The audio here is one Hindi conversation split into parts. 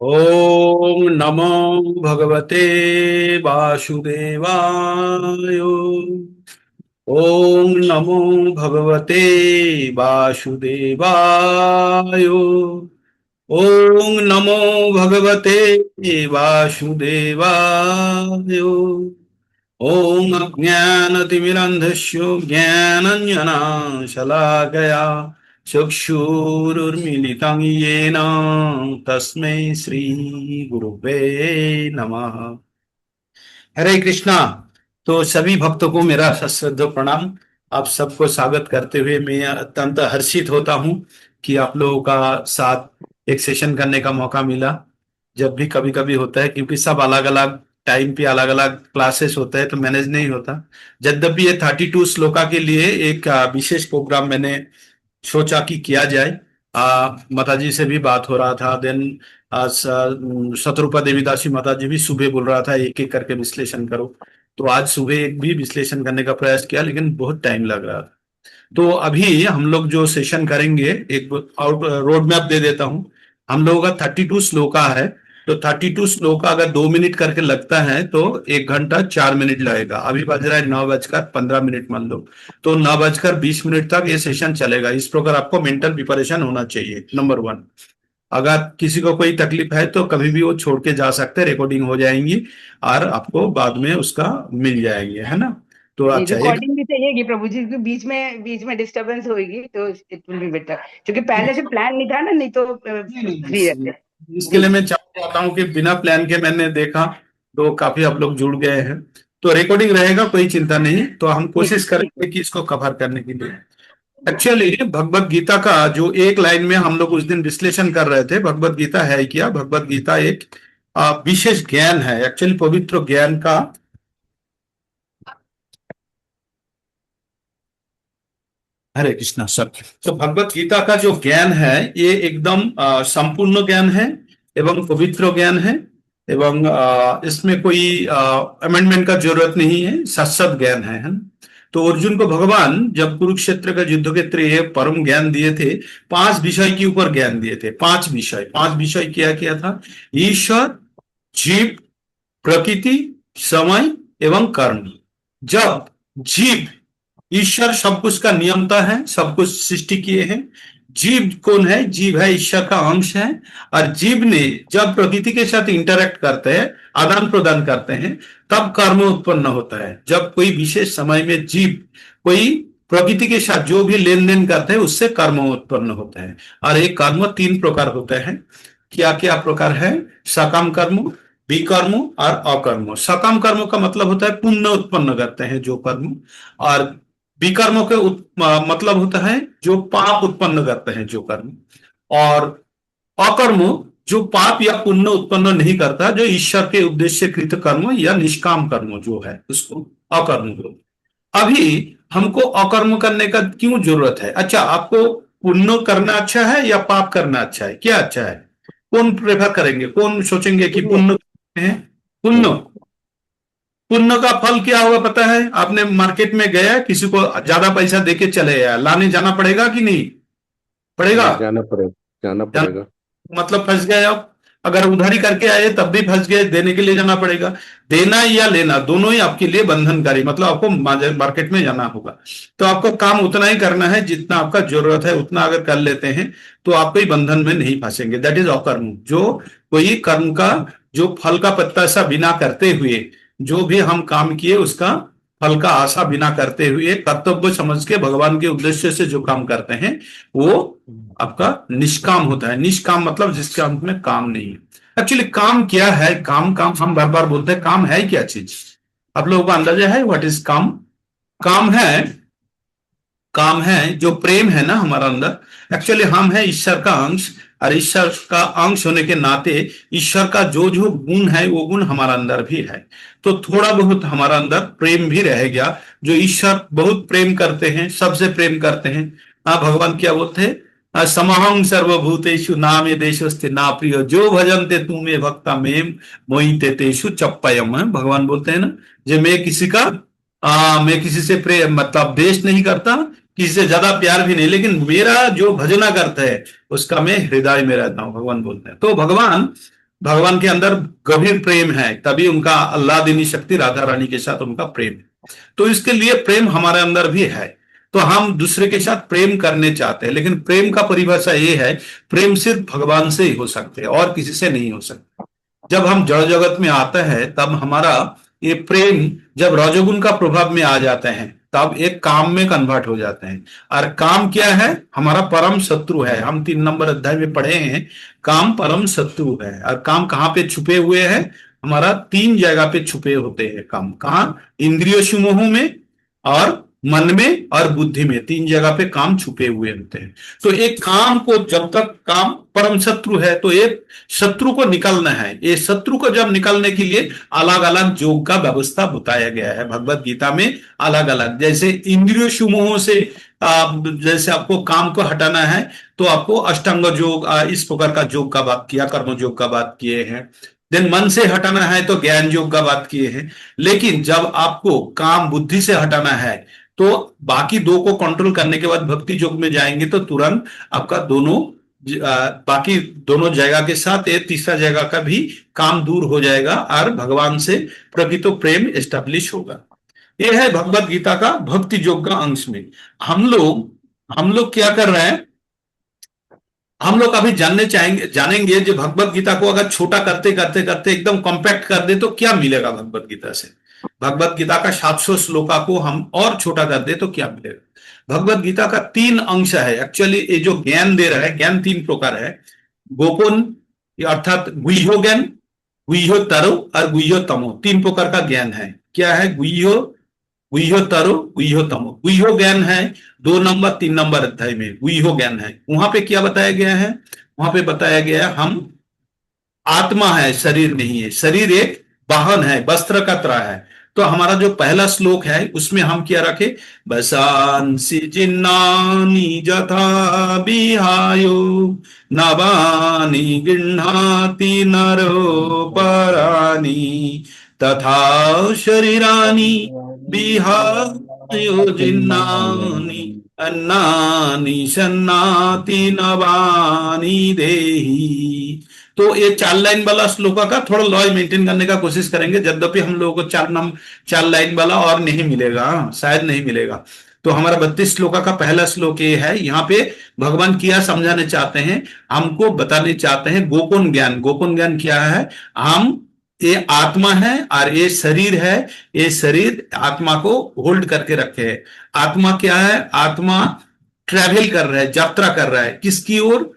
ओम नमो भगवते वासुदेवाय। ओम नमो भगवते वासुदेवाय। ओम नमो भगवते वासुदेवाय। ओम अज्ञानतिमिरन्धस्य ज्ञानाञ्जनशलाकया चक्षुरुन्मीलितं येन तस्मै श्री गुरुवे नमः। हरे कृष्णा। तो सभी भक्तों को मेरा सश्रद्ध प्रणाम। आप सबको स्वागत करते हुए मैं अत्यंत हर्षित होता हूँ कि आप लोगों का साथ एक सेशन करने का मौका मिला। जब भी कभी कभी होता है, क्योंकि सब अलग अलग टाइम पे अलग अलग क्लासेस होता है तो मैनेज नहीं होता। यद्यपि ये 32 श्लोका के लिए एक विशेष प्रोग्राम मैंने सोचा कि किया जाए। माता जी से भी बात हो रहा था। देन शत्रुपा देवीदासी माता जी भी सुबह बोल रहा था एक एक करके विश्लेषण करो। तो आज सुबह एक भी विश्लेषण करने का प्रयास किया, लेकिन बहुत टाइम लग रहा था। तो अभी हम लोग जो सेशन करेंगे, एक आउट रोड मैप दे देता हूँ। हम लोगों का 32 श्लोका है। तो 32 श्लोका अगर 2 मिनट करके लगता है तो 1 घंटा 4 मिनट लगेगा। अभी बज रहा है 9:15 मान लो। तो 9:20 तक ये सेशन चलेगा। इस प्रकार आपको मेंटल प्रिपरेशन होना चाहिए, नंबर वन। अगर किसी को कोई तकलीफ है तो कभी भी वो छोड़ के जा सकते हैं, रिकॉर्डिंग हो जाएंगी और आपको बाद में उसका मिल जाएगी, है ना। तो जी, अच्छा एक। रिकॉर्डिंग भी चाहिएगी प्रभु जी, क्योंकि बीच में डिस्टरबेंस होगी तो इट विल बी बेटर, क्योंकि पहले से प्लान नहीं था ना, नहीं तो नहीं नहीं, फ्री रहते। इसके जी लिए मैं चाहता हूँ कि बिना प्लान के मैंने देखा तो काफी आप लोग जुड़ गए हैं। तो रिकॉर्डिंग रहेगा, कोई चिंता नहीं। तो हम ठीक कोशिश ठीक है। करेंगे कि इसको कवर करने के लिए। एक्चुअली भगवत गीता का जो एक लाइन में हम लोग उस दिन विश्लेषण कर रहे थे, भगवत गीता है क्या? भगवत गीता एक विशेष ज्ञान है, एक्चुअली पवित्र ज्ञान का। हरे कृष्णा सर। तो भगवत गीता का जो ज्ञान है ये एकदम संपूर्ण ज्ञान है एवं पवित्र ज्ञान है। एवं इसमें कोई अमेंडमेंट का जरूरत नहीं है, शाश्वत ज्ञान है ना। तो अर्जुन को भगवान जब कुरुक्षेत्र का युद्ध के लिए परम ज्ञान दिए थे, 5 विषय के ऊपर ज्ञान दिए थे। 5 विषय, 5 विषय क्या क्या था? ईश्वर, जीव, प्रकृति, समय एवं कर्म। जब जीव, ईश्वर सब कुछ का नियंता है, सब कुछ सृष्टि किए हैं। जीव कौन है? जीव है ईश्वर का अंश है। और जीव ने जब प्रकृति के साथ इंटरेक्ट करते हैं, आदान प्रदान करते हैं, तब कर्म उत्पन्न होता है। जब कोई विशेष समय में जीव कोई प्रकृति के साथ जो भी लेन देन करते हैं उससे कर्म उत्पन्न होता है। और एक कर्म 3 प्रकार होते हैं। क्या क्या प्रकार है? सकाम कर्म, विकर्म और अकर्म। सकाम कर्म का मतलब होता है पुण्य उत्पन्न करते हैं जो कर्म। और विकर्म के मतलब होता है जो पाप उत्पन्न करते हैं जो कर्म। और अकर्म जो पाप या पुण्य उत्पन्न नहीं करता, जो ईश्वर के उद्देश्य कृत कर्म या निष्काम कर्म जो है उसको अकर्म बोलते हैं। अभी हमको अकर्म करने का क्यों जरूरत है? अच्छा, आपको पुण्य करना अच्छा है या पाप करना अच्छा है? क्या अच्छा है? कौन प्रेफर करेंगे? कौन सोचेंगे कि सुनिए। पुण्य है? पुण्य। पुण्य का फल क्या होगा पता है? आपने मार्केट में गया, किसी को ज्यादा पैसा देके चले आया, लाने जाना पड़ेगा कि नहीं पड़ेगा? जाना पड़ेगा। जाना पड़ेगा। मतलब फंस गए आप। अगर उधारी करके आए तब भी फंस गए, देने के लिए जाना पड़ेगा। देना या लेना दोनों ही आपके लिए बंधनकारी, मतलब आपको मार्केट में जाना होगा। तो आपको काम उतना ही करना है जितना आपका जरूरत है, उतना अगर कर लेते हैं तो आप कोई बंधन में नहीं फंसेंगे। दैट इज अकर्म। जो कोई कर्म का, जो फल का प्रत्याशा बिना करते हुए जो भी हम काम किए उसका फल का आशा बिना करते हुए कर्तव्य समझ के भगवान के उद्देश्य से जो काम करते हैं वो आपका निष्काम होता है। निष्काम मतलब जिसके अंत में काम नहीं है। एक्चुअली काम क्या है? काम काम हम बार बार बोलते हैं, काम है क्या चीज? आप लोगों को अंदाजा है व्हाट इज काम? काम है, काम है जो प्रेम है ना हमारा अंदर। एक्चुअली हम है ईश्वर का अंश। और ईश्वर का अंश होने के नाते ईश्वर का जो जो गुण है वो गुण हमारा अंदर भी है। तो थोड़ा बहुत हमारा अंदर प्रेम भी रह गया। जो ईश्वर बहुत प्रेम करते हैं, सबसे प्रेम करते हैं। भगवान क्या बोलते हैं? समहं सर्वभूतेषु नामे देशस्ते ना प्रिय जो भजनते तुम्हें भक्ता में मोहिते तेषु चप्पयम। भगवान बोलते हैं ना, जो मैं किसी से प्रेम मतलब देश नहीं करता, किसी से ज्यादा प्यार भी नहीं, लेकिन मेरा जो भजना करता है उसका मैं हृदय में रहता हूं, भगवान बोलते हैं। तो भगवान भगवान के अंदर गभीर प्रेम है, तभी उनका अल्लादीनी शक्ति राधा रानी के साथ उनका प्रेम है। तो इसके लिए प्रेम हमारे अंदर भी है, तो हम दूसरे के साथ प्रेम करने चाहते हैं, लेकिन प्रेम का परिभाषा ये है, प्रेम सिर्फ भगवान से ही हो सकते हैं और किसी से नहीं हो सकता। जब हम जड़ जगत में आते हैं तब हमारा ये प्रेम जब रजोगुण का प्रभाव में आ जाते हैं तब एक काम में कन्वर्ट हो जाते हैं। और काम क्या है? हमारा परम शत्रु है। हम 3 नंबर अध्याय में पढ़े हैं, काम परम शत्रु है। और काम कहाँ पे छुपे हुए हैं? हमारा 3 जगह पे छुपे होते हैं काम। कहाँ? इंद्रिय समूह में और मन में और बुद्धि में, 3 जगह पे काम छुपे हुए होते हैं। तो एक काम को, जब तक काम परम शत्रु है, तो एक शत्रु को निकलना है। ये शत्रु को जब निकलने के लिए अलग अलग योग का व्यवस्था बताया गया है भगवत गीता में, अलग अलग। जैसे इंद्रिय समूहों से जैसे आपको काम को हटाना है तो आपको अष्टांग योग, इस प्रकार का योग का बात किया, कर्म योग का बात किए हैं। देन मन से हटाना है तो ज्ञान योग का बात किए हैं। लेकिन जब आपको काम बुद्धि से हटाना है तो बाकी 2 को कंट्रोल करने के बाद भक्ति योग में जाएंगे तो तुरंत आपका दोनों बाकी दोनों जगह के साथ ये तीसरा जगह का भी काम दूर हो जाएगा और भगवान से प्रकृत प्रेम एस्टेब्लिश होगा। यह है भगवत गीता का भक्ति योग का अंश में। हम लोग क्या कर रहे हैं? हम लोग अभी जानेंगे जो भगवत गीता को अगर छोटा करते करते करते एकदम कॉम्पैक्ट कर दे तो क्या मिलेगा भगवत गीता से। भगवत गीता का 700 श्लोका को हम और छोटा कर दे तो क्या मिलेगा। भगवत गीता का 3 अंश है। एक्चुअली ये जो ज्ञान दे रहा है, ज्ञान 3 प्रकार है। गोपन अर्थात गुह्यो ज्ञान, गुह्यो तरो और गुह्यो तमो, 3 प्रकार का ज्ञान है। क्या है? गुह्यो तरो, गुह्यो तमो। गुह्यो ज्ञान है 2 नंबर 3 नंबर अध्याय में गुह्यो ज्ञान है। वहां पे क्या बताया गया है? वहां पे बताया गया है हम आत्मा है, शरीर नहीं है। शरीर एक वाहन है, वस्त्र का तरह है। तो हमारा जो पहला श्लोक है उसमें हम क्या रखे? बसांसि जिन्नानि जथा विहायो नवानि गृह्णाति नरो पराणि तथा शरीराणि विहायो जिन्नानि अन्नानि सन्नाति नवानि देहि। तो ये 4 लाइन वाला श्लोक का थोड़ा लॉय मेंटेन करने का कोशिश करेंगे, यद्यपि हम लोगों को 4 लाइन वाला और नहीं मिलेगा, शायद नहीं मिलेगा। तो हमारा 32 श्लोका का पहला श्लोक ये है। यहाँ पे भगवान क्या समझाने चाहते हैं? हमको बताने चाहते हैं गोपन ज्ञान। गोपन ज्ञान क्या है? हम ये आत्मा है और ये शरीर है। ये शरीर आत्मा को होल्ड करके रखे है। आत्मा क्या है? आत्मा ट्रैवल कर रहा है, यात्रा कर रहा है। किसकी ओर?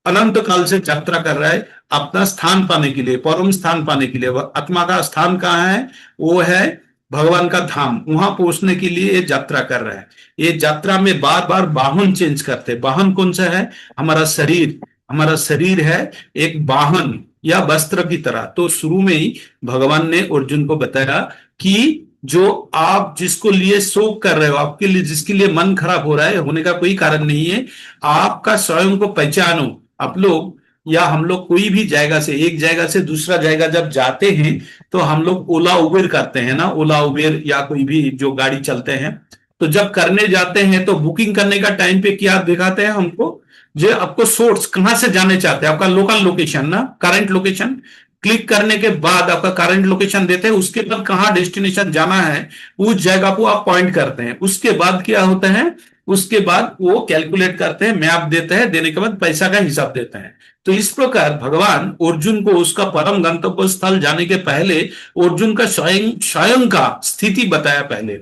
अनंत काल से यात्रा कर रहा है अपना स्थान पाने के लिए, परम स्थान पाने के लिए। आत्मा का स्थान कहाँ है? वो है भगवान का धाम। वहां पहुंचने के लिए ये यात्रा कर रहा है। ये यात्रा में बार बार वाहन चेंज करते हैं। वाहन कौन सा है? हमारा शरीर। हमारा शरीर है एक वाहन या वस्त्र की तरह। तो शुरू में ही भगवान ने अर्जुन को बताया कि जो आप जिसको लिए शोक कर रहे हो, आपके लिए जिसके लिए मन खराब हो रहा है, होने का कोई कारण नहीं है। आपका स्वयं को पहचानो। आप लोग या हम लोग कोई भी जगह से, एक जगह से दूसरा जगह जब जाते हैं तो हम लोग ओला उबेर करते हैं ना, ओला उबेर या कोई भी जो गाड़ी चलते हैं। तो जब करने जाते हैं तो बुकिंग करने का टाइम पे क्या दिखाते हैं हमको? जो आपको सोर्स कहां से जाने चाहते हैं, आपका लोकल लोकेशन ना, करंट लोकेशन। क्लिक करने के बाद आपका करंट लोकेशन देते हैं, उसके बाद कहां डेस्टिनेशन जाना है उस जगह को आप पॉइंट करते हैं। उसके बाद क्या होता है? उसके बाद वो कैलकुलेट करते हैं, मैप देते हैं, देने के बाद पैसा का हिसाब देते हैं। तो इस प्रकार भगवान अर्जुन को उसका परम गंतव्य स्थल जाने के पहले अर्जुन का स्वयं का स्थिति बताया। पहले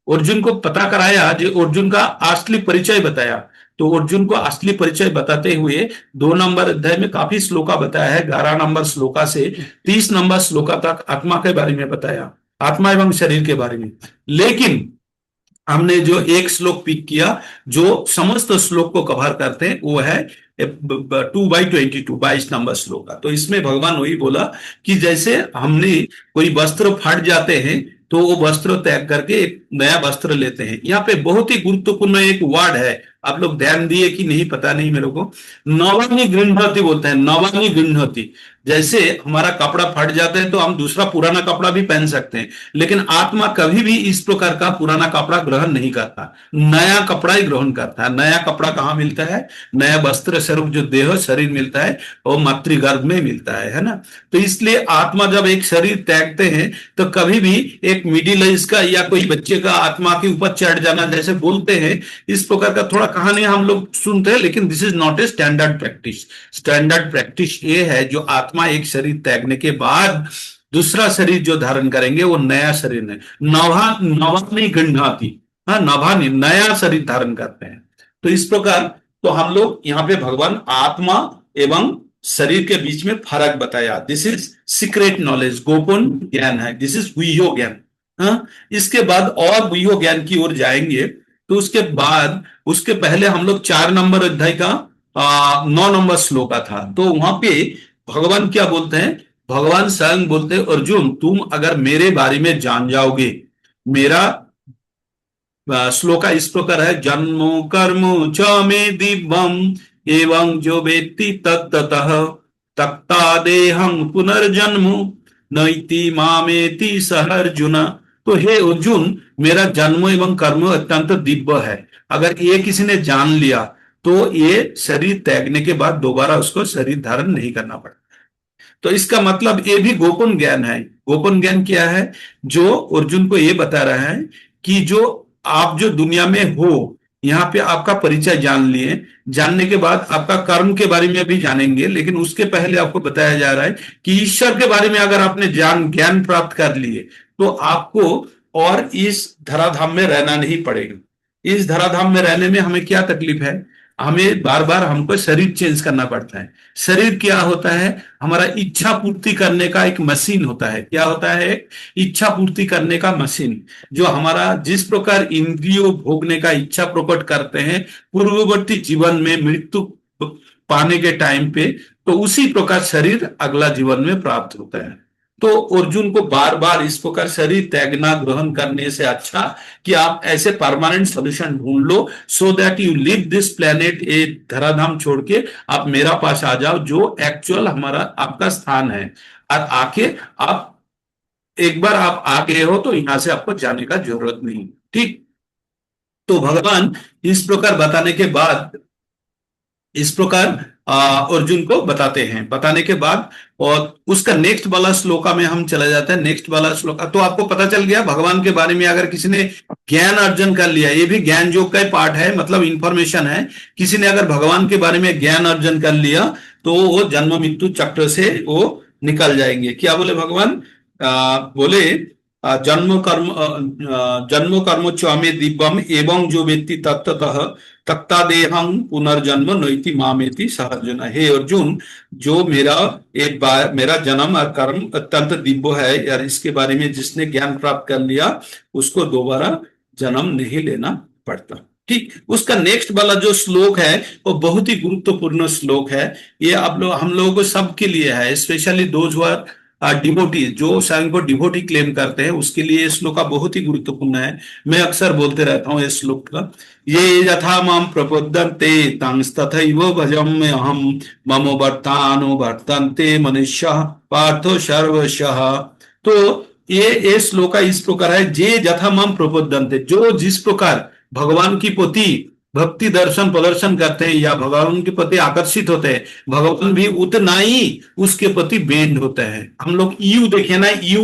अर्जुन को पता कराया, जो अर्जुन का असली परिचय बताया। तो अर्जुन को असली परिचय बताते हुए 2 नंबर अध्याय में काफी श्लोका बताया है। 11 नंबर श्लोका से 30 नंबर श्लोका तक आत्मा के बारे में बताया, आत्मा एवं शरीर के बारे में। लेकिन हमने जो एक श्लोक पिक किया जो समस्त श्लोक को कवर करते हैं, वो है 2/22, 22 नंबर श्लोक का। तो इसमें भगवान वही बोला कि जैसे हमने कोई वस्त्र फट जाते हैं तो वो वस्त्र त्याग करके एक नया वस्त्र लेते हैं। यहाँ पे बहुत ही गुरुत्वपूर्ण एक वर्ड है, आप लोग ध्यान दिए कि नहीं पता नहीं मेरे को। नवानी गृह्णति बोलते हैं, नवानी गृह्णति। जैसे हमारा कपड़ा फट जाता है तो हम दूसरा पुराना कपड़ा भी पहन सकते हैं, लेकिन आत्मा कभी भी इस प्रकार का पुराना कपड़ा ग्रहण नहीं करता, नया कपड़ा ही ग्रहण करता है। नया कपड़ा कहाँ मिलता है? नया वस्त्र स्वरूप जो देह शरीर मिलता है वो मातृगर्भ में मिलता है ना। तो इसलिए आत्मा जब एक शरीर त्यागते हैं तो कभी भी एक मिडिल एज का या कोई बच्चे का आत्मा के ऊपर चढ़ जाना जैसे बोलते हैं, इस प्रकार का थोड़ा कहानी हम लोग सुनते हैं, लेकिन this is not a standard practice. Standard practice ये है जो आत्मा एक शरीर त्यागने के बाद दूसरा शरीर जो धारण करेंगे वो नया शरीर है, नवा नवा नहीं गंढाती, हाँ नभा नहीं, नया शरीर धारण करते हैं। तो इस प्रकार तो हम लोग यहाँ पे भगवान आत्मा एवं शरीर के बीच में फर्क बताया। दिस इज सीक्रेट नॉलेज, गोपन ज्ञान है, दिस इज गुह्य ज्ञान। हाँ, इसके बाद और गुह्य ज्ञान की ओर जाएंगे। तो उसके बाद उसके पहले हम लोग 4 नंबर अध्याय का 9 नंबर श्लोक था, तो वहां पे भगवान क्या बोलते हैं? भगवान स्वयं बोलते हैं, अर्जुन तुम अगर मेरे बारे में जान जाओगे, मेरा श्लोक इस प्रकार है, जन्मो कर्म च मे दिव्यम एवं जो वेत्ति तत्ततः तक्ता देहं पुनर्जन्म नैति मामेति सह अर्जुन। तो हे अर्जुन, मेरा जन्म एवं कर्म अत्यंत दिव्य है, अगर ये किसी ने जान लिया तो ये शरीर त्यागने के बाद दोबारा उसको शरीर धारण नहीं करना पड़ता। तो इसका मतलब ये भी गोपन ज्ञान है। गोपन ज्ञान क्या है? जो अर्जुन को ये बता रहा है कि जो आप जो दुनिया में हो, यहाँ पे आपका परिचय जान लिए, जानने के बाद आपका कर्म के बारे में भी जानेंगे, लेकिन उसके पहले आपको बताया जा रहा है कि ईश्वर के बारे में अगर आपने ज्ञान प्राप्त कर लिए तो आपको और इस धराधाम में रहना नहीं पड़ेगा। इस धराधाम में रहने में हमें क्या तकलीफ है? हमें बार बार हमको शरीर चेंज करना पड़ता है। शरीर क्या होता है? हमारा इच्छा पूर्ति करने का एक मशीन होता है। क्या होता है? इच्छा पूर्ति करने का मशीन, जो हमारा जिस प्रकार इंद्रियों भोगने का इच्छा प्रकट करते हैं पूर्ववर्ती जीवन में मृत्यु पाने के टाइम पे, तो उसी प्रकार शरीर अगला जीवन में प्राप्त होता है। तो अर्जुन को बार बार इस प्रकार शरीर त्यागना ग्रहण करने से अच्छा कि आप ऐसे परमानेंट सोल्यूशन ढूंढ लो, so that you leave this planet, ए धराधाम छोड़ के आप मेरा पास आ जाओ, जो एक्चुअल हमारा आपका स्थान है। और आके आप एक बार आप आ गए हो तो यहां से आपको जाने का जरूरत नहीं। ठीक, तो भगवान इस प्रकार बताने के बाद, इस प्रकार अर्जुन को बताते हैं। बताने के बाद और उसका नेक्स्ट वाला श्लोका में हम चले जाते हैं। नेक्स्ट वाला श्लोका तो आपको पता चल गया भगवान के बारे में। अगर किसी ने ज्ञान अर्जन कर लिया, ये भी ज्ञान योग का ही पार्ट है, मतलब इंफॉर्मेशन है। किसी ने अगर भगवान के बारे में ज्ञान अर्जन कर लिया तो वो जन्म मृत्यु चक्र से वो निकल जाएंगे। क्या बोले भगवान? बोले जन्म कर्म च दिव्यम एवं जो व्यक्ति तत्ततः तक्ता देहं पुनर्जन्म नैति मामेति सह अर्जुन। हे अर्जुन, जो मेरा जन्म और कर्म अत्यंत दिव्य है, यार इसके बारे में जिसने ज्ञान प्राप्त कर लिया उसको दोबारा जन्म नहीं लेना पड़ता। ठीक, उसका नेक्स्ट वाला जो श्लोक है वो बहुत ही गुरुत्वपूर्ण श्लोक है। ये हम लोगों को सबके लिए है, specially those who are devotee, जो स्वयं को डिवोटी क्लेम करते हैं, उसके लिए इस श्लोक का बहुत ही गुरुत्वपूर्ण है। मैं अक्सर बोलते रहता हूँ इस श्लोक का, ये यथा माम प्रपद्यन्ते तंस्तथैव भजाम्यहम् मम वर्तानो वर्तन्ते मनुष्यः पार्थो सर्वशः। तो ये श्लोक इस प्रकार है, जे यथा माम प्रपद्यन्ते, जो जिस प्रकार भगवान की प्रति भक्ति दर्शन प्रदर्शन करते हैं या भगवान के प्रति आकर्षित होते हैं, भगवान भी उतना ही उसके प्रति बेंड होते हैं। हम लोग यू देखे ना, यू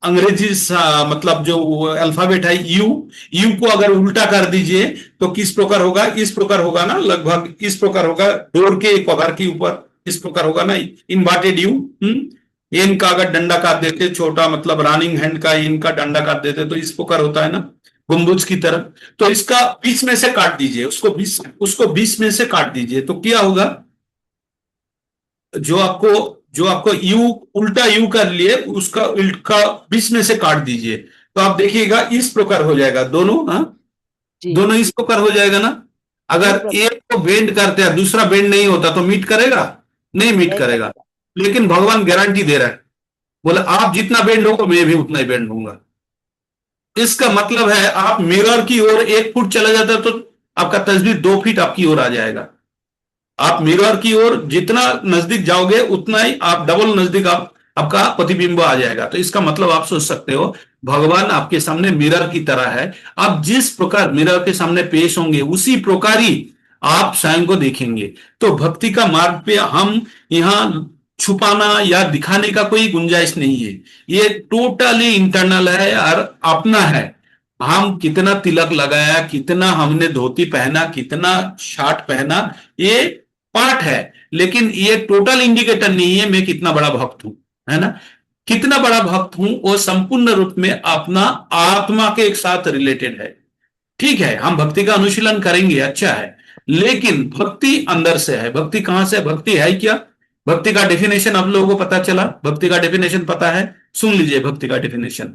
अंग्रेजी मतलब जो अल्फाबेट है यू को अगर उल्टा कर दीजिए तो किस प्रकार होगा? इस प्रकार होगा ना, लगभग इस प्रकार होगा, डोर के कवर के ऊपर इस प्रकार होगा ना, इन्वर्टेड यू। एन का अगर डंडा काट देते, छोटा मतलब रनिंग हैंड का एन का डंडा काट देते तो इस प्रकार होता है ना, गुम्बुज की तरह। तो इसका बीच में से काट दीजिए, उसको बीच में से काट दीजिए तो क्या होगा? जो आपको यू उल्टा यू कर लिए उसका बीच में से काट दीजिए तो आप देखिएगा इस प्रकार हो जाएगा दोनों। हाँ, दोनों इस प्रकार हो जाएगा ना। अगर एक को बेंड करते हैं दूसरा बेंड नहीं होता तो मीट करेगा? नहीं मीट करेगा। लेकिन भगवान गारंटी दे रहा है, बोले आप जितना बेंड होगा मैं भी उतना ही बेंड होऊंगा। इसका मतलब है आप मिरर की ओर 1 फुट चला जाता तो आपका तस्वीर 2 फीट आपकी ओर आ जाएगा। आप मिरर की ओर जितना नजदीक जाओगे उतना ही आप डबल नजदीक आपका प्रतिबिंब आ जाएगा। तो इसका मतलब आप सोच सकते हो भगवान आपके सामने मिरर की तरह है। आप जिस प्रकार मिरर के सामने पेश होंगे उसी प्रकार ही आप स्वयं को देखेंगे। तो भक्ति का मार्ग पे हम यहाँ छुपाना या दिखाने का कोई गुंजाइश नहीं है। ये टोटली इंटरनल है और अपना है। हम कितना तिलक लगाया, कितना हमने धोती पहना, कितना शर्ट पहना, ये पार्ट है, लेकिन ये टोटल इंडिकेटर नहीं है मैं कितना बड़ा भक्त हूं, है ना। कितना बड़ा भक्त हूं वो संपूर्ण रूप में अपना आत्मा के एक साथ रिलेटेड है। ठीक है, हम भक्ति का अनुशीलन करेंगे, अच्छा है, लेकिन भक्ति अंदर से है। भक्ति कहां से? भक्ति है क्या? भक्ति का डेफिनेशन आप लोगों को पता चला? भक्ति का डेफिनेशन पता है? सुन लीजिए भक्ति का डेफिनेशन।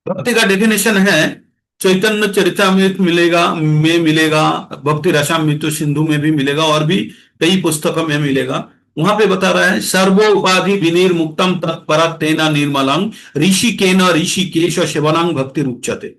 भक्ति का डेफिनेशन है, चैतन्य चरितामृत मिलेगा में मिलेगा, भक्ति रसामृत सिंधु में भी मिलेगा, और भी कई पुस्तकों में मिलेगा। वहां पे बता रहा है सर्वो उपाधि विनिर्मुक्तम तत्परा तेना निर्मलंग ऋषिकेन ऋषिकेश शिवनांग भक्ति रुच्यते।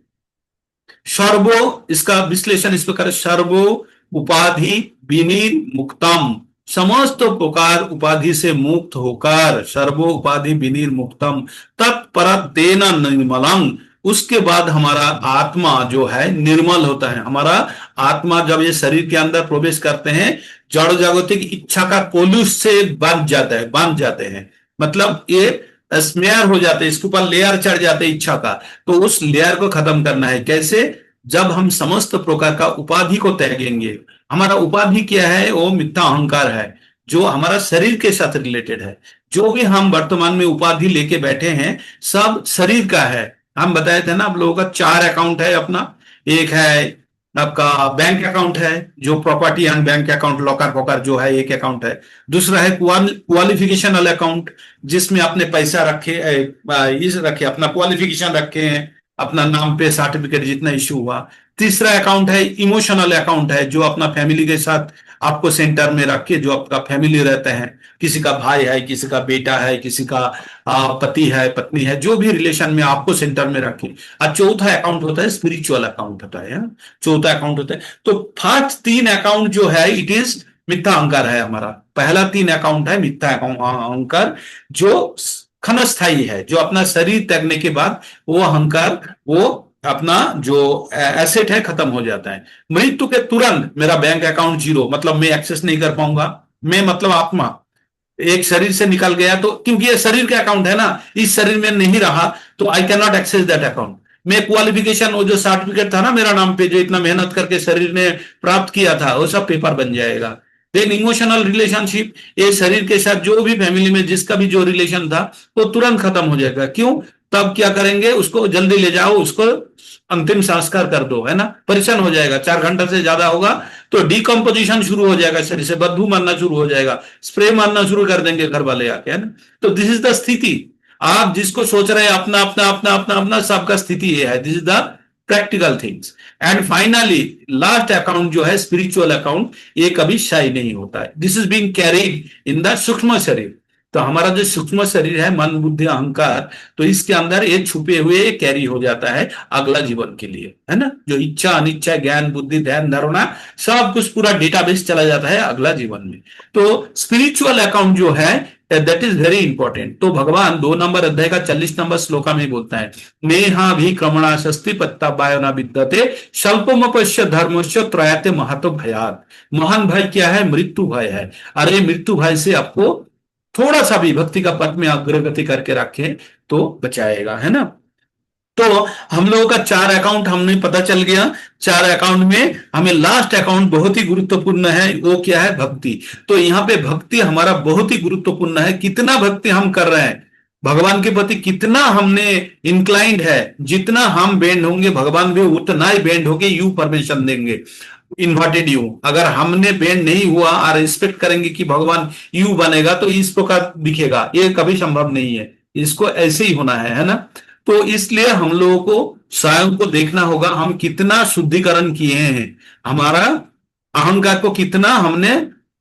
सर्वो, इसका विश्लेषण इस प्रकार, सर्वो उपाधि विनिर्मुक्तम, समस्त प्रकार उपाधि से मुक्त होकर, सर्वो उपाधि विनिर्मुक्तम तत्पर तेन निर्मलंग, उसके बाद हमारा आत्मा जो है निर्मल होता है। हमारा आत्मा जब ये शरीर के अंदर प्रवेश करते हैं जड़ जागतिक इच्छा का कोलुस से बांध जाता है, बांध जाते हैं, मतलब ये स्मेयर हो जाते हैं, इसके ऊपर लेयर चढ़ जाते हैं इच्छा का। तो उस लेयर को खत्म करना है कैसे? जब हम समस्त प्रकार का उपाधि को त्यागेंगे। हमारा उपाधि क्या है? वो मिथ्या अहंकार है जो हमारा शरीर के साथ रिलेटेड है। जो भी हम वर्तमान में उपाधि लेके बैठे हैं सब शरीर का है। हम बताए थे ना आप लोगों का 4 अकाउंट है अपना। एक है आपका बैंक अकाउंट है जो property and bank account locker walker जो है एक अकाउंट है। दूसरा है क्वालिफिकेशनल अकाउंट जिसमें आपने पैसा रखे, इस रखे अपना क्वालिफिकेशन रखे हैं, अपना नाम पे सर्टिफिकेट जितना इश्यू हुआ। तीसरा अकाउंट है इमोशनल अकाउंट है जो अपना फैमिली के साथ आपको सेंटर में रख के, जो आपका फैमिली रहते हैं, किसी का भाई है, किसी का बेटा है, किसी का पति है, पत्नी है, जो भी रिलेशन में आपको सेंटर में रखे। और चौथा अकाउंट होता है स्पिरिचुअल अकाउंट होता है, चौथा अकाउंट होता है। तो फर्स्ट 3 अकाउंट जो है इट इज मिथ्या अहंकार है हमारा। पहला 3 अकाउंट है मिथ्या अहंकार जो क्षणस्थायी है, जो अपना शरीर त्यागने के बाद वो अहंकार, वो अपना जो एसेट है खत्म हो जाता है। मृत्यु के तुरंत मेरा बैंक अकाउंट जीरो, मतलब मैं एक्सेस नहीं कर पाऊंगा। मैं मतलब आत्मा एक शरीर से निकल गया, तो क्योंकि ये शरीर का अकाउंट है ना, इस शरीर में नहीं रहा तो I can not access that account. मैं क्वालिफिकेशन, वो जो सर्टिफिकेट था ना मेरा नाम पे, जो इतना मेहनत करके शरीर ने प्राप्त किया था, वो सब पेपर बन जाएगा। देन इमोशनल रिलेशनशिप, ये शरीर के साथ जो भी फैमिली में जिसका भी जो रिलेशन था वो तुरंत खत्म हो जाएगा। क्यों? तब क्या करेंगे? उसको जल्दी ले जाओ, उसको अंतिम संस्कार कर दो, है ना। परेशान हो जाएगा, 4 घंटा से ज्यादा होगा तो डिकम्पोजिशन शुरू हो जाएगा शरीर से, बदबू मारना शुरू हो जाएगा, स्प्रे मारना शुरू कर देंगे घर वाले आके, है ना। तो दिस इज द स्थिति। आप जिसको सोच रहे हैं अपना अपना अपना अपना अपना, सबका स्थिति ये है। This is the practical things. And finally last account जो है स्पिरिचुअल अकाउंट, ये कभी शाही नहीं होता है। This is being carried in the सूक्ष्म शरीर। तो हमारा जो सूक्ष्म शरीर है, मन बुद्धि अहंकार, तो इसके अंदर ये छुपे हुए कैरी हो जाता है अगला जीवन के लिए, है ना। जो इच्छा अनिच्छा ज्ञान बुद्धि ध्यान धारणा सब कुछ पूरा डेटाबेस चला जाता है अगला जीवन में। तो स्पिरिचुअल अकाउंट जो है दैट इज वेरी इंपॉर्टेंट। तो भगवान 2 नंबर अध्याय का 40 नंबर श्लोका में बोलता है, नेहा भी क्रमणा शस्ति पत्ता बायोना विद्यते स्वल्पमपश्य धर्मस्य त्रयाते महतो भयात। महान भय क्या है? मृत्यु भय है। अरे मृत्यु भय से आपको थोड़ा सा भी भक्ति का पथ में अग्रगति करके रखें तो बचाएगा, है ना। तो हम लोगों का 4 अकाउंट हमने पता चल गया। 4 अकाउंट में हमें लास्ट अकाउंट बहुत ही गुरुत्वपूर्ण है, वो क्या है? भक्ति। तो यहाँ पे भक्ति हमारा बहुत ही गुरुत्वपूर्ण है। कितना भक्ति हम कर रहे हैं भगवान के प्रति, कितना हमने इंक्लाइंड है, जितना हम बेंड होंगे भगवान भी उतना ही बेंड होके यू परमिशन देंगे, इन्वर्टेड यू। अगर हमने बेंड नहीं हुआ और रिस्पेक्ट करेंगे कि भगवान यू बनेगा तो इस प्रकार दिखेगा, ये कभी संभव नहीं है। इसको ऐसे ही होना है ना। तो इसलिए हम लोगों को स्वयं को देखना होगा, हम कितना शुद्धिकरण किए हैं, हमारा अहंकार को कितना हमने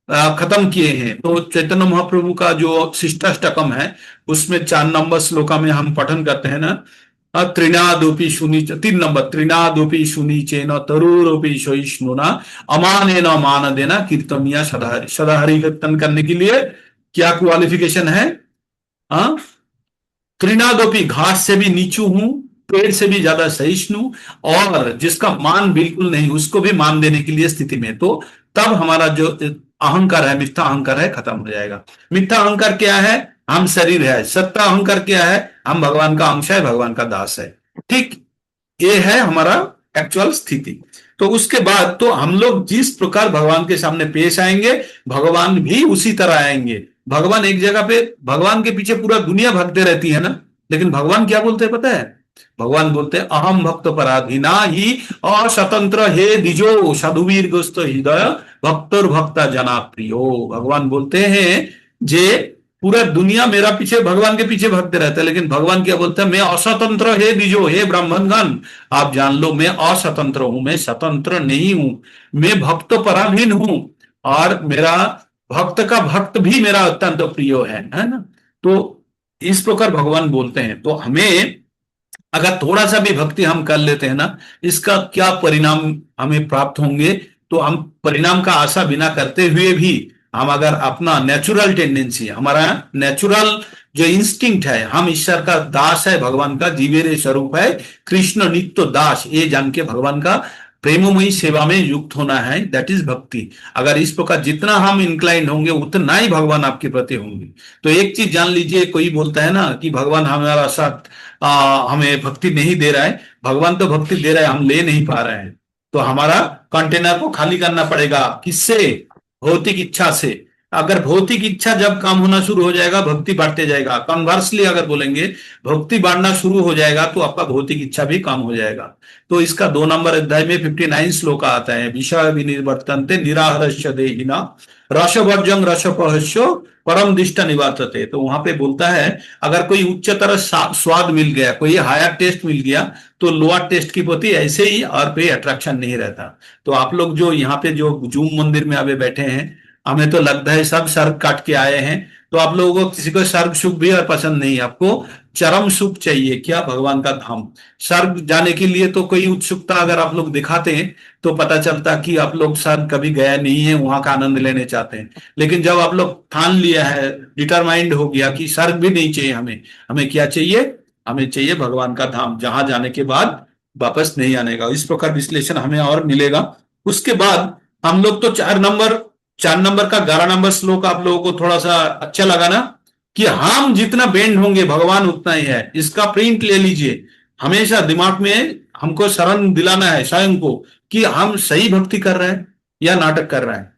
खत्म किए हैं। तो चैतन्य महाप्रभु का जो शिष्टाष्टकम है उसमें 4 नंबर श्लोका में हम पठन करते हैं ना, त्रिनादोपि शुनि 3 नंबर, त्रिनादोपि शुनि चेन तरुरोपि सहिष्णुना अमानेन मानदेना कीर्तनिया सदाहरि। सदाहरि कीर्तन करने के लिए क्या क्वालिफिकेशन है? हाँ, त्रिनादोपि, घास से भी नीचू हूं, पेड़ से भी ज्यादा सहिष्णु, और जिसका मान बिल्कुल नहीं उसको भी मान देने के लिए स्थिति में, तो तब हमारा जो अहंकार है, मिथ्या अहंकार है, खत्म हो जाएगा। मिथ्या अहंकार क्या है? हम शरीर है। सत्ता अहंकार क्या है? हम भगवान का अंश है, भगवान का दास है। ठीक, ये है हमारा एक्चुअल स्थिति। तो उसके बाद तो हम लोग जिस प्रकार भगवान के सामने पेश आएंगे, भगवान भी उसी तरह आएंगे। भगवान एक जगह पे, भगवान के पीछे पूरा दुनिया भागते रहती है ना, लेकिन भगवान क्या बोलते हैं पता है? भगवान बोलते हैं अहम भक्त पराधीना ही अस्वतंत्र हे द्विजो साधुवीर ग्रस्त हृदय भक्तोर भक्ता जना प्रियो। भगवान बोलते हैं जे पूरा दुनिया मेरा पीछे, भगवान के पीछे भागते रहता है, लेकिन भगवान क्या बोलते हैं? मैं अस्वतंत्र हे द्विजो, हे ब्राह्मणगण आप जान लो मैं अस्वतंत्र हूं, मैं स्वतंत्र नहीं हूं, मैं भक्त पराधीन हूं, और मेरा भक्त का भक्त भी मेरा अत्यंत प्रिय है ना। तो इस प्रकार भगवान बोलते हैं। तो हमें अगर थोड़ा सा भी भक्ति हम कर लेते हैं ना, इसका क्या परिणाम हमें प्राप्त होंगे? तो हम परिणाम का आशा बिना करते हुए भी, हम अगर अपना नेचुरल टेंडेंसी, हमारा नेचुरल जो इंस्टिंक्ट है, हम ईश्वर का दास है, भगवान का जीवेरे स्वरूप है, कृष्ण नित्य दास, ये जान के भगवान का प्रेममयी सेवा में युक्त होना है, दैट इज भक्ति। अगर इस प्रकार जितना हम इंक्लाइंड होंगे उतना ही भगवान आपके प्रति होंगे। तो एक चीज जान लीजिए, कोई बोलता है ना कि भगवान हमारा साथ हमें भक्ति नहीं दे रहा है, भगवान तो भक्ति दे रहा है, हम ले नहीं पा रहे हैं। तो हमारा कंटेनर को खाली करना पड़ेगा। किससे? भौतिक इच्छा से। अगर भौतिक इच्छा जब कम होना शुरू हो जाएगा, भक्ति बढ़ते जाएगा। कन्वर्सली अगर बोलेंगे, भक्ति बढ़ना शुरू हो जाएगा तो आपका भौतिक इच्छा भी कम हो जाएगा। तो इसका 2 नंबर अध्याय में 59 श्लोक आता है, विषय विनिवर्तन्ते निराहरस्य देहिना रसवर्जं रसपहस्यो परम दिष्ट निवर्तते। तो वहां पे बोलता है अगर कोई उच्चतर स्वाद मिल गया, कोई हायर टेस्ट मिल गया, तो लोअर टेस्ट की प्रति ऐसे ही और कोई अट्रैक्शन नहीं रहता। तो आप लोग जो यहाँ पे जो जूम मंदिर में अभी बैठे हैं, हमें तो लगता है सब सर्ग काट के आए हैं, तो आप लोगों को किसी को स्वर्ग सुख भी और पसंद नहीं, आपको चरम सुख चाहिए। क्या? भगवान का धाम। स्वर्ग जाने के लिए तो कोई उत्सुकता अगर आप लोग दिखाते हैं तो पता चलता कि आप लोग स्वर्ग कभी गया नहीं है, वहां का आनंद लेने चाहते हैं। लेकिन जब आप लोग ठान लिया है, डिटरमाइंड हो गया कि स्वर्ग भी नहीं चाहिए हमें, हमें क्या चाहिए? हमें चाहिए भगवान का धाम, जहां जाने के बाद वापस नहीं आने का। इस प्रकार विश्लेषण हमें और मिलेगा। उसके बाद हम लोग तो 4 नंबर का 11 नंबर श्लोक आप लोगों को थोड़ा सा अच्छा लगा ना, कि हम जितना बेंड होंगे भगवान उतना ही है। इसका प्रिंट ले लीजिए, हमेशा दिमाग में हमको शरण दिलाना है स्वयं को कि हम सही भक्ति कर रहे हैं या नाटक कर रहे हैं।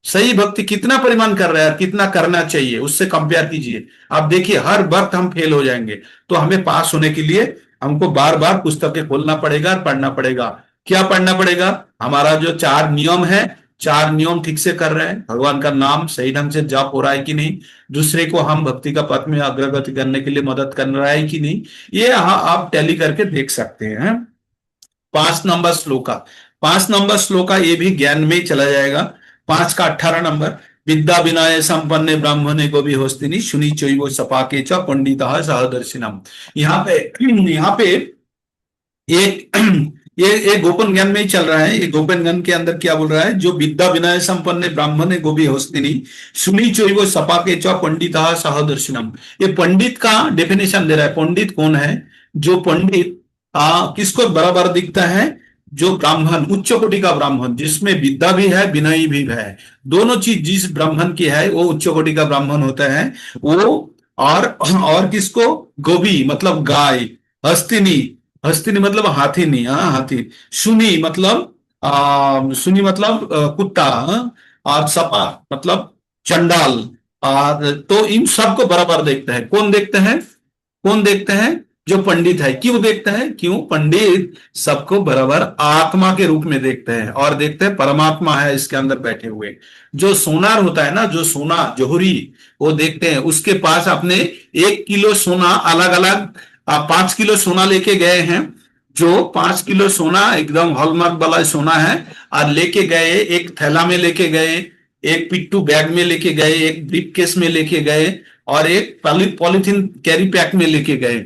सही भक्ति कितना परिमाण कर रहा है, कितना करना चाहिए, उससे कंपेयर कीजिए। आप देखिए हर वक्त हम फेल हो जाएंगे। तो हमें पास होने के लिए हमको बार बार पुस्तकें खोलना पड़ेगा और पढ़ना पड़ेगा। क्या पढ़ना पड़ेगा? हमारा जो 4 नियम है, 4 नियम ठीक से कर रहे हैं, भगवान का नाम सही ढंग से जाप हो रहा है कि नहीं, दूसरे को हम भक्ति का पथ में अग्रगति करने के लिए मदद कर रहा है कि नहीं, ये आप टैली करके देख सकते हैं। 5 नंबर श्लोक का 5 नंबर श्लोक का ये भी ज्ञान में ही चला जाएगा। 5 का 18 नंबर, विद्या विनय संपन्ने ब्राह्मणे को भी होस्तिनी सुनी चैव सपाके च पंडिता सहदर्शिनम। यहाँ पे एक ये गोपन ज्ञान में ही चल रहा है। ये गोपन ज्ञान के अंदर क्या बोल रहा है? जो विद्या विनय संपन्ने ब्राह्मणे को भी होस्तिनी सुनी चैव सपाके च पंडिता सहदर्शिनम। ये पंडित का डेफिनेशन दे रहा है। पंडित कौन है? जो पंडित किसको बराबर दिखता है? जो ब्राह्मण, उच्च कोटि का ब्राह्मण, जिसमें विद्या भी है विनय भी है, दोनों चीज जिस ब्राह्मण की है वो उच्च कोटि का ब्राह्मण होता है वो। और किसको? गोभी मतलब गाय, हस्तिनी, हस्तिनी मतलब हाथी नहीं, हाथी, सुनी मतलब कुत्ता, और सपा मतलब चंडाल। तो इन सबको बराबर देखता है। कौन देखते हैं? कौन देखते हैं? जो पंडित है। क्यों देखते हैं? क्यों? पंडित सबको बराबर आत्मा के रूप में देखते हैं और देखते हैं परमात्मा है इसके अंदर बैठे हुए। जो सोनार होता है ना, जो सोना जोहरी, वो देखते हैं उसके पास अपने 1 किलो सोना अलग अलग 5 किलो सोना लेके गए हैं। जो 5 किलो सोना एकदम हॉलमार्क वाला सोना है, और लेके गए, एक थैला में लेके गए, एक पिट्टू बैग में लेके गए, एक ब्रीफ केस में लेके गए, और एक पॉलिथीन कैरी पैक में लेके गए।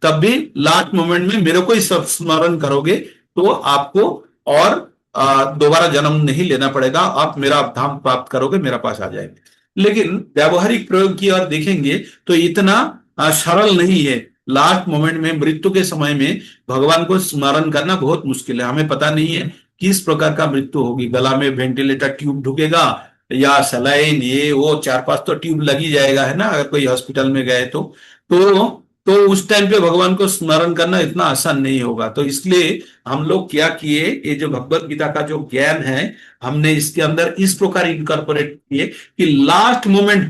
तब भी लास्ट मोमेंट में मेरे को ही स्मरण करोगे तो आपको और दोबारा जन्म नहीं लेना पड़ेगा, आप मेरा धाम प्राप्त करोगे, मेरा पास आ जाएंगे। लेकिन व्यावहारिक प्रयोग की ओर देखेंगे तो इतना सरल नहीं है। लास्ट मोमेंट में, मृत्यु के समय में भगवान को स्मरण करना बहुत मुश्किल है। हमें पता नहीं है किस प्रकार का मृत्यु होगी, गला में वेंटिलेटर ट्यूब ढुकेगा या सलाइन, ये वो 4-5 तो ट्यूब लगी जाएगा, है ना, अगर कोई हॉस्पिटल में गए तो उस टाइम पे भगवान को स्मरण करना इतना आसान नहीं होगा। तो इसलिए हम लोग क्या किए, ये जो भगवत गीता का जो ज्ञान है हमने इसके अंदर इस प्रकार इनकॉर्पोरेट किए कि लास्ट मोमेंट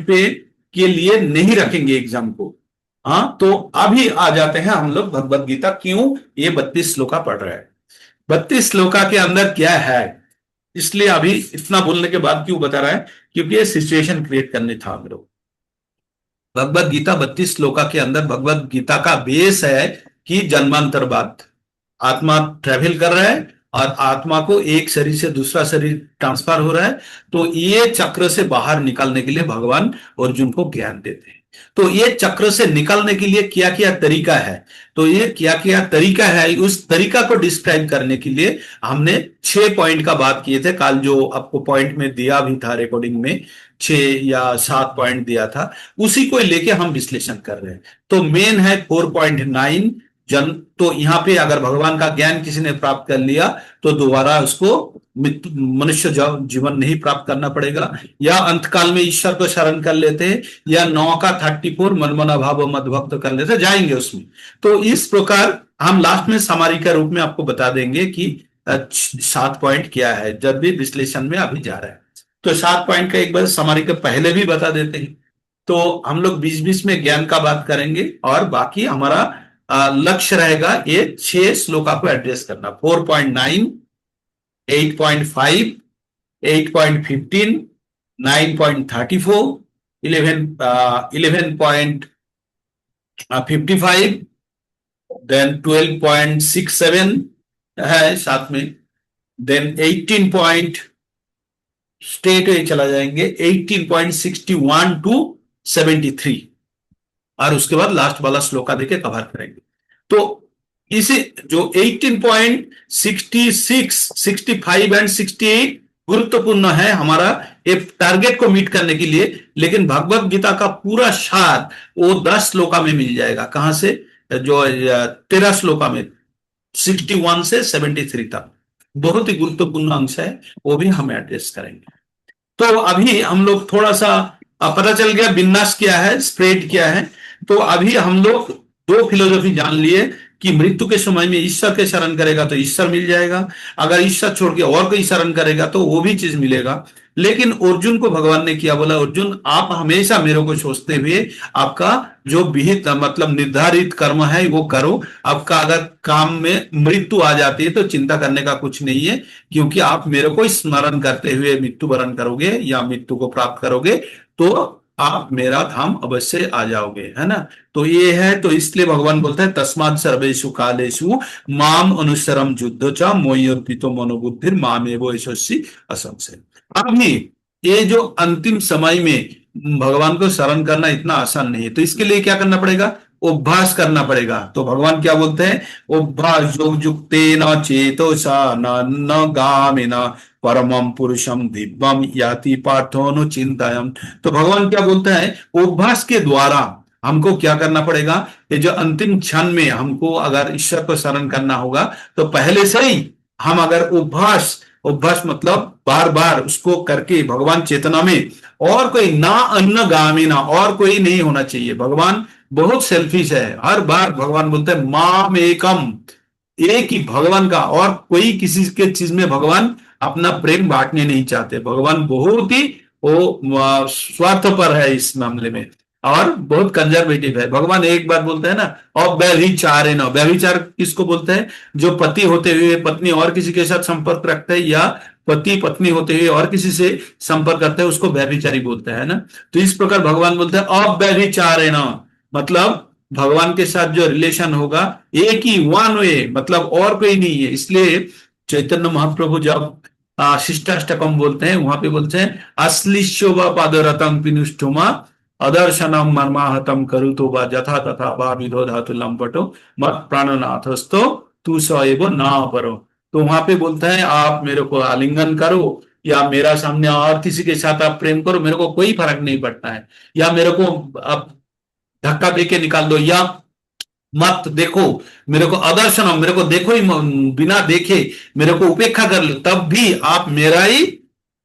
पे के लिए नहीं रखेंगे एग्जाम को। हाँ, तो अभी आ जाते हैं हम लोग भगवत गीता, क्यों ये 32 श्लोका पढ़ रहे हैं, 32 श्लोका के अंदर क्या है, इसलिए अभी इतना बोलने के बाद क्यों बता रहा है, क्योंकि ये सिचुएशन क्रिएट करने था हम लोग। भगवत गीता 32 श्लोका के अंदर भगवत गीता का बेस है कि जन्मांतर बाद आत्मा ट्रेवल कर रहा है और आत्मा को एक शरीर से दूसरा शरीर ट्रांसफर हो रहा है। तो ये चक्र से बाहर निकलने के लिए भगवान अर्जुन को ज्ञान देते हैं। तो ये चक्र से निकलने के लिए क्या क्या तरीका है, तो ये क्या क्या तरीका है, उस तरीका को डिस्क्राइब करने के लिए हमने 6 पॉइंट का बात किए थे। कल जो आपको पॉइंट में दिया भी था रिकॉर्डिंग में, 6 या 7 पॉइंट दिया था, उसी को लेके हम विश्लेषण कर रहे हैं। तो मेन है 4.9 जन्म। तो यहाँ पे अगर भगवान का ज्ञान किसी ने प्राप्त कर लिया तो दोबारा उसको मनुष्य जीवन नहीं प्राप्त करना पड़ेगा, या अंतकाल में ईश्वर को शरण कर लेते हैं, या 9 का 34 मनमना भाव मदभक्त कर लेते जाएंगे उसमें। तो इस प्रकार हम लास्ट में समारी के रूप में आपको बता देंगे कि 7 पॉइंट क्या है, जब भी विश्लेषण में अभी जा रहा है। तो 7 पॉइंट का एक बार समारी के पहले भी बता देते हैं। तो हम लोग 20-20 में ज्ञान का बात करेंगे और बाकी हमारा लक्ष्य रहेगा ये 6 श्लोका को एड्रेस करना। 4.9, 8.5, 8.15, 9.34, 11.55, देन 12.67 है साथ में, देन 18 पॉइंट स्टेट चला जाएंगे 18.61 to 73, और उसके बाद लास्ट वाला श्लोका देके कवर करेंगे। तो इसे जो 18.66, 65 एंड 68 गुरुत्वपूर्ण है हमारा एक टारगेट को मीट करने के लिए। लेकिन भगवत गीता का पूरा सार वो 10 श्लोका में मिल जाएगा। कहां से, जो 13 श्लोका में 61 से 73 तक बहुत ही गुरुत्वपूर्ण अंश है, वो भी हम एड्रेस करेंगे। तो अभी हम लोग थोड़ा सा पता चल गया विन्यास क्या है, स्प्रेड क्या है। तो अभी हम लोग 2 फिलोसफी जान लिए कि मृत्यु के समय में ईश्वर के शरण करेगा तो ईश्वर मिल जाएगा, अगर ईश्वर छोड़ के और कोई शरण करेगा तो वो भी चीज मिलेगा। लेकिन अर्जुन को भगवान ने क्या बोला, अर्जुन आप हमेशा मेरे को सोचते हुए आपका जो विहित मतलब निर्धारित कर्म है वो करो। आपका अगर काम में मृत्यु आ जाती है तो चिंता करने का कुछ नहीं है, क्योंकि आप मेरे को स्मरण करते हुए मृत्यु वरण करोगे या मृत्यु को प्राप्त करोगे तो आप मेरा धाम अवश्य आ जाओगे, है ना। तो ये है, तो इसलिए भगवान बोलता है तस्मात् सर्वेषु कालेषु माम अनुसरम युद्ध च मोहि अर्पितो मनोबुद्धिर मामेव यशस्वी असंशय। अभी ये जो अंतिम समय में भगवान को शरण करना इतना आसान नहीं है, तो इसके लिए क्या करना पड़ेगा, अभ्यास करना पड़ेगा। तो भगवान क्या बोलते हैं, अभ्यास योग युक्ते न चेतसा न गामिना परमम पुरुषम दिव्यम याति पार्थो चिंतायम। तो भगवान क्या बोलते हैं, अभ्यास के द्वारा हमको क्या करना पड़ेगा, ये जो अंतिम क्षण में हमको अगर ईश्वर को शरण करना होगा तो पहले से ही हम अगर अभ्यास मतलब बार बार उसको करके भगवान चेतना में, और कोई ना अन्न गामिना, और कोई नहीं होना चाहिए। भगवान बहुत सेल्फिश है, हर बार भगवान बोलते हैं माम एकम, एक ही भगवान का, और कोई किसी के चीज में भगवान अपना प्रेम बांटने नहीं चाहते। भगवान बहुत ही वो स्वार्थपर है इस मामले में, और बहुत कंजर्वेटिव है। भगवान एक बार बोलते हैं ना, और व्यभिचार है ना, व्यभिचार किसको बोलते हैं, जो पति होते हुए पत्नी और किसी के साथ संपर्क रखते हैं, या पति पत्नी होते हुए और किसी से संपर्क करते हैं, उसको व्यभिचारी बोलते हैं ना। तो इस प्रकार भगवान बोलते हैं अव्यभिचार है ना, मतलब भगवान के साथ जो रिलेशन होगा एक ही, वन वे, मतलब और कोई नहीं है। इसलिए चैतन्य महाप्रभु जब शिष्टाष्टकम बोलते हैं, वहां पे बोलते हैं अश्लिष्यो व पादरतम पिनुष्टुमा अदर्शनम मर्माहतम करुतो वा यथा तथा वा विधो धातु लंपटो मत प्राणनाथस्तो तू स एवो ना परो। तो वहां पे बोलता है आप मेरे को आलिंगन करो या मेरा सामने और किसी के साथ आप प्रेम करो, मेरे को कोई फर्क नहीं पड़ता है, या मेरे को आप धक्का दे के निकाल दो, या मत देखो मेरे को, अदर्शनम मेरे को देखो ही बिना देखे मेरे को उपेक्षा कर लो, तब भी आप मेरा ही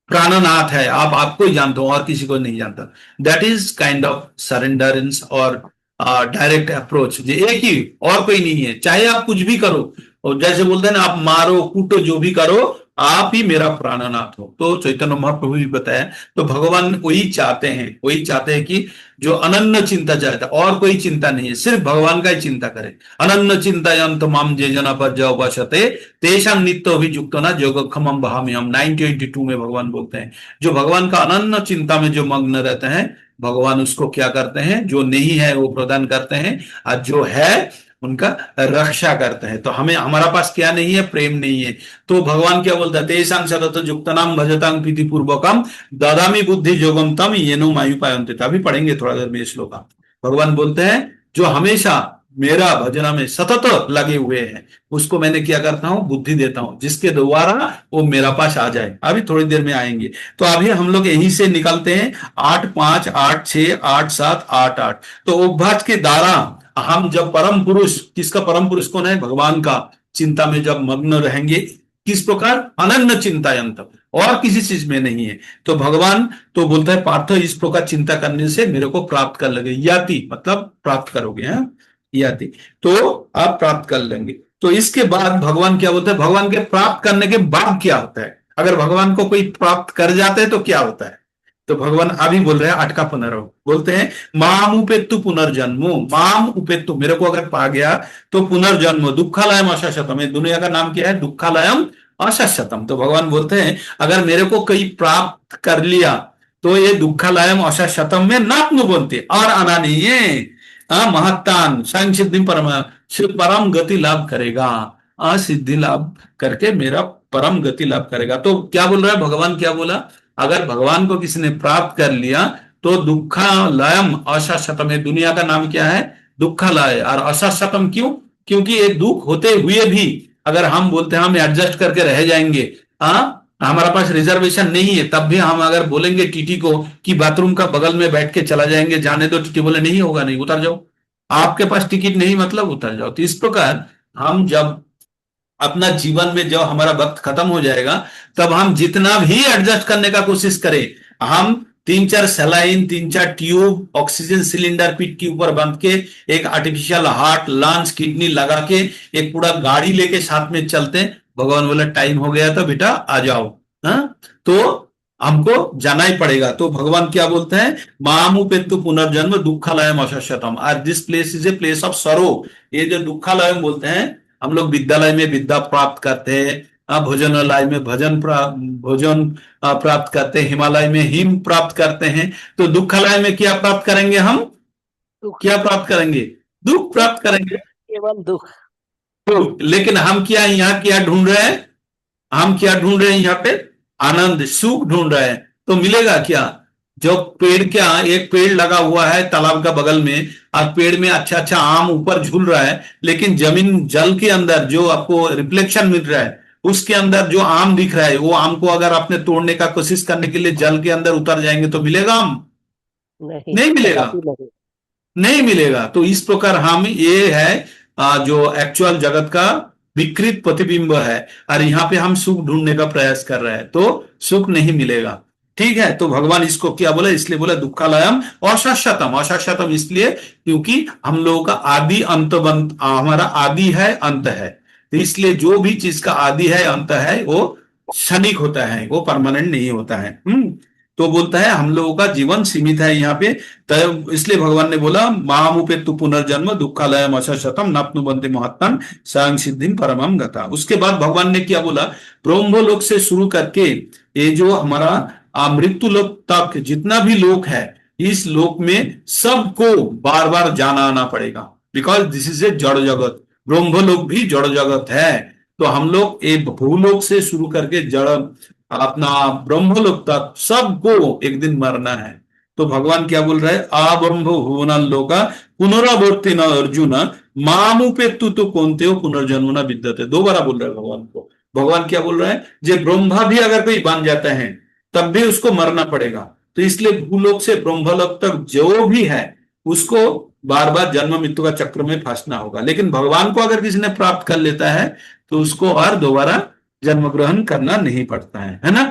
प्राणनाथ है, आप आपको ही जानते हो और किसी को नहीं जानता। दैट इज काइंड ऑफ सरेंडरेंस और डायरेक्ट अप्रोच, जो एक ही और कोई नहीं है, चाहे आप कुछ भी करो, और जैसे बोलते हैं ना आप मारो कूटो जो भी करो आप ही मेरा प्राणनाथ हो। तो चैतन्य महाप्रभु भी बताया, तो भगवान वही चाहते हैं कि जो अनन्य चिंता चाहता है, और कोई चिंता नहीं है, सिर्फ भगवान का ही चिंता करे। अनन्य चिंता माम जे जना पर जवशते तेषां नित्य अभियुक्त ना जोगक्षमम बहाम्यहम् 9:22 में भगवान बोलते हैं, जो भगवान का अनन्य चिंता में जो मग्न रहते हैं भगवान उसको क्या करते हैं, जो नहीं है वो प्रदान करते हैं, और जो है उनका रक्षा करते हैं। तो हमें हमारा पास क्या नहीं है, प्रेम नहीं है, तो भगवान क्या बोलता है, तेषां सतत युक्तनाम भजतां प्रीति पूर्वकम ददामि बुद्धि योगम तम येनो मायुपायन्ते। अभी पढ़ेंगे थोड़ा देर में इस श्लोक का। भगवान बोलते हैं जो हमेशा मेरा भजना में सतत लगे हुए हैं उसको मैंने क्या करता हूं, बुद्धि देता हूं, जिसके द्वारा वो मेरा पास आ जाए। अभी थोड़ी देर में आएंगे। तो अभी हम लोग यहीं से निकलते हैं 8 5 8 6 8 7 8 8। तो उपभाज के द्वारा हम जब परम पुरुष, किसका परम पुरुष कौन है, भगवान का चिंता में जब मग्न रहेंगे, किस प्रकार, अनन्य चिंतायंत, और किसी चीज में नहीं है, तो भगवान तो बोलता है पार्थ इस प्रकार चिंता करने से मेरे को प्राप्त कर लगे, याति मतलब प्राप्त करोगे, है याति, तो आप प्राप्त कर लेंगे। तो इसके बाद भगवान क्या बोलते हैं, भगवान के प्राप्त करने के बाद क्या होता है, अगर भगवान को कोई प्राप्त कर जाते हैं तो क्या होता है। तो भगवान अभी बोल रहे हैं 8 का पुनर्व, बोलते हैं माम उपेत्तु पुनर्जन्मो, माम उपेत्तु मेरे को अगर पा गया तो पुनर्जन्म दुखालयम अशाश्वतम, दुनिया का नाम क्या है, दुखालयम अशाश्वतम। तो भगवान बोलते हैं अगर मेरे को कोई प्राप्त कर लिया तो ये दुखालयम अशाश्वतम में नात्नु बोलते, और आना नहीं है, महत्तान स्वयं सिद्धि परम गति लाभ करेगा, सिद्धि लाभ करके मेरा परम गति लाभ करेगा। तो क्या बोल रहा है भगवान, क्या बोला, अगर भगवान को किसी ने प्राप्त कर लिया तो दुखालयम अशाश्वतम, दुनिया का नाम क्या है, दुखालय, और अशाश्वतम क्यों, क्योंकि ये दुख होते हुए भी अगर हम बोलते हैं हम एडजस्ट करके रह जाएंगे, हमारा पास रिजर्वेशन नहीं है, तब भी हम अगर बोलेंगे टीटी को कि बाथरूम का बगल में बैठ के चला जाएंगे, जाने दो, टीटी बोले नहीं होगा, नहीं, उतर जाओ, आपके पास टिकट नहीं मतलब उतर जाओ। तो इस प्रकार हम जब अपना जीवन में जब हमारा वक्त खत्म हो जाएगा तब हम जितना भी एडजस्ट करने का कोशिश करें, हम 3-4 सलाइन 3-4 ट्यूब ऑक्सीजन सिलेंडर पीठ के ऊपर बांध के एक आर्टिफिशियल हार्ट लंग्स किडनी लगा के एक पूरा गाड़ी लेके साथ में चलते हैं, भगवान बोला टाइम हो गया तो बेटा आ जाओ, तो हमको जाना ही पड़ेगा। तो भगवान क्या बोलते हैं, मामुपेत्तु पुनर्जन्म दुखालयम अशाश्वतम, और this place is a place of सरो। ये जो दुखालयम बोलते हैं, हम लोग विद्यालय में विद्या प्राप्त करते हैं, भोजनालय में भोजन प्राप्त करते हैं, हिमालय में हिम प्राप्त करते हैं, तो दुखालय में क्या प्राप्त करेंगे हम, क्या प्राप्त करेंगे, दुख प्राप्त करेंगे, केवल दुख। लेकिन हम क्या यहाँ क्या ढूंढ रहे हैं, हम क्या ढूंढ रहे हैं, यहाँ पे आनंद सुख ढूंढ रहे हैं, तो मिलेगा क्या, जो पेड़, क्या एक पेड़ लगा हुआ है तालाब का बगल में, और पेड़ में अच्छा अच्छा आम ऊपर झूल रहा है, लेकिन जमीन जल के अंदर जो आपको रिफ्लेक्शन मिल रहा है उसके अंदर जो आम दिख रहा है, वो आम को अगर आपने तोड़ने का कोशिश करने के लिए जल के अंदर उतर जाएंगे तो मिलेगा आम, नहीं मिलेगा, नहीं मिलेगा। तो इस प्रकार हम, ये है जो एक्चुअल जगत का विकृत प्रतिबिंब है, और यहाँ पे हम सुख ढूंढने का प्रयास कर रहे हैं तो सुख नहीं मिलेगा, ठीक है। तो भगवान इसको क्या बोला, इसलिए बोला दुखालयम अशाश्वतम, अशाश्वतम इसलिए क्योंकि हम लोगों का आदि अंत बंत, हमारा आदि है अंत है, तो इसलिए जो भी चीज का आदि है अंत है वो क्षणिक होता है, वो परमानेंट नहीं होता है। तो बोलता है हम लोगों का जीवन सीमित है यहाँ पे, तो इसलिए भगवान ने बोला मामुपेत्तु पुनर्जन्म दुखालयम अशाश्वतम नाप्नुबन्ते महत्तम स्वयं सिद्धिम परमम गता। उसके बाद भगवान ने क्या बोला, ब्रह्मलोक से शुरू करके ये जो हमारा मृत्यु लोक तक जितना भी लोक है, इस लोक में सबको बार बार जाना आना पड़ेगा, बिकॉज दिस इज ए जड़ जगत, ब्रह्मलोक भी जड़ जगत है। तो हम लोग एक भूलोक से शुरू करके जड़ अपना ब्रह्मलोक तक सबको एक दिन मरना है, तो भगवान क्या बोल रहा है, आबंभ भुवना लोका पुनरावर्ती न अर्जुन मामुपेतु तो कौनते हो पुनर्जन्म न विद्यते। दोबारा बोल रहा है भगवान को। भगवान क्या बोल रहा है, जे ब्रह्मा भी अगर कोई बन जाता है तब भी उसको मरना पड़ेगा। तो इसलिए भूलोक से ब्रह्मलोक तक जो भी है उसको बार बार जन्म मृत्यु का चक्र में फंसना होगा। लेकिन भगवान को अगर किसी ने प्राप्त कर लेता है तो उसको और दोबारा जन्म ग्रहण करना नहीं पड़ता है ना।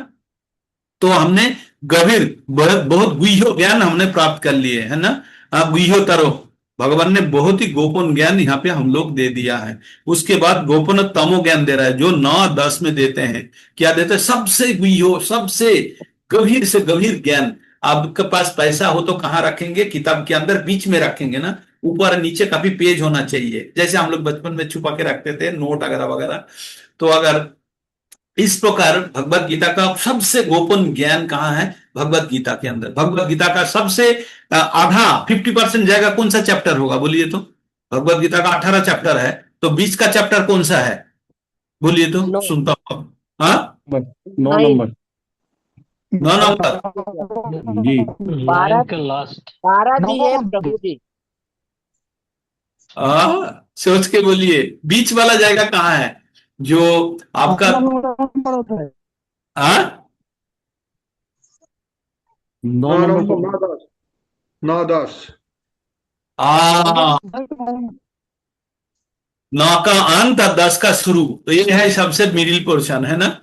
तो हमने गंभीर बहुत गुह्य ज्ञान हमने प्राप्त कर लिए है ना। गुह्यतरो भगवान ने बहुत ही गोपन ज्ञान यहाँ पे हम लोग दे दिया है। उसके बाद गोपन तमो ज्ञान दे रहा है जो 9-10 में देते हैं। क्या देते हैं, सबसे गुह्य सबसे गंभीर से गंभीर ज्ञान। आपके पास पैसा हो तो कहाँ रखेंगे, किताब के अंदर बीच में रखेंगे ना, ऊपर नीचे काफी पेज होना चाहिए, जैसे हम लोग बचपन में छुपा के रखते थे नोट वगैरह वगैरह। तो अगर इस प्रकार भगवत गीता का सबसे गोपन ज्ञान कहाँ है, भगवत गीता के अंदर। भगवत गीता का सबसे आधा 50% जाएगा कौन सा चैप्टर होगा बोलिए तो। भगवत गीता का 18 चैप्टर है तो 20 का चैप्टर कौन सा है बोलिए तो, नौ। सुनता हूं। हाँ 9 नंबर 9 नंबर जी। 12 के लास्ट 12 जी है प्रभु जी। सोच के बोलिए बीच वाला जाएगा कहाँ है जो आपका। नंबर होता है। हाँ 9 नंबर 9-10 9 का अंत और 10 का शुरू, तो ये है सबसे मिडिल पोर्शन है ना।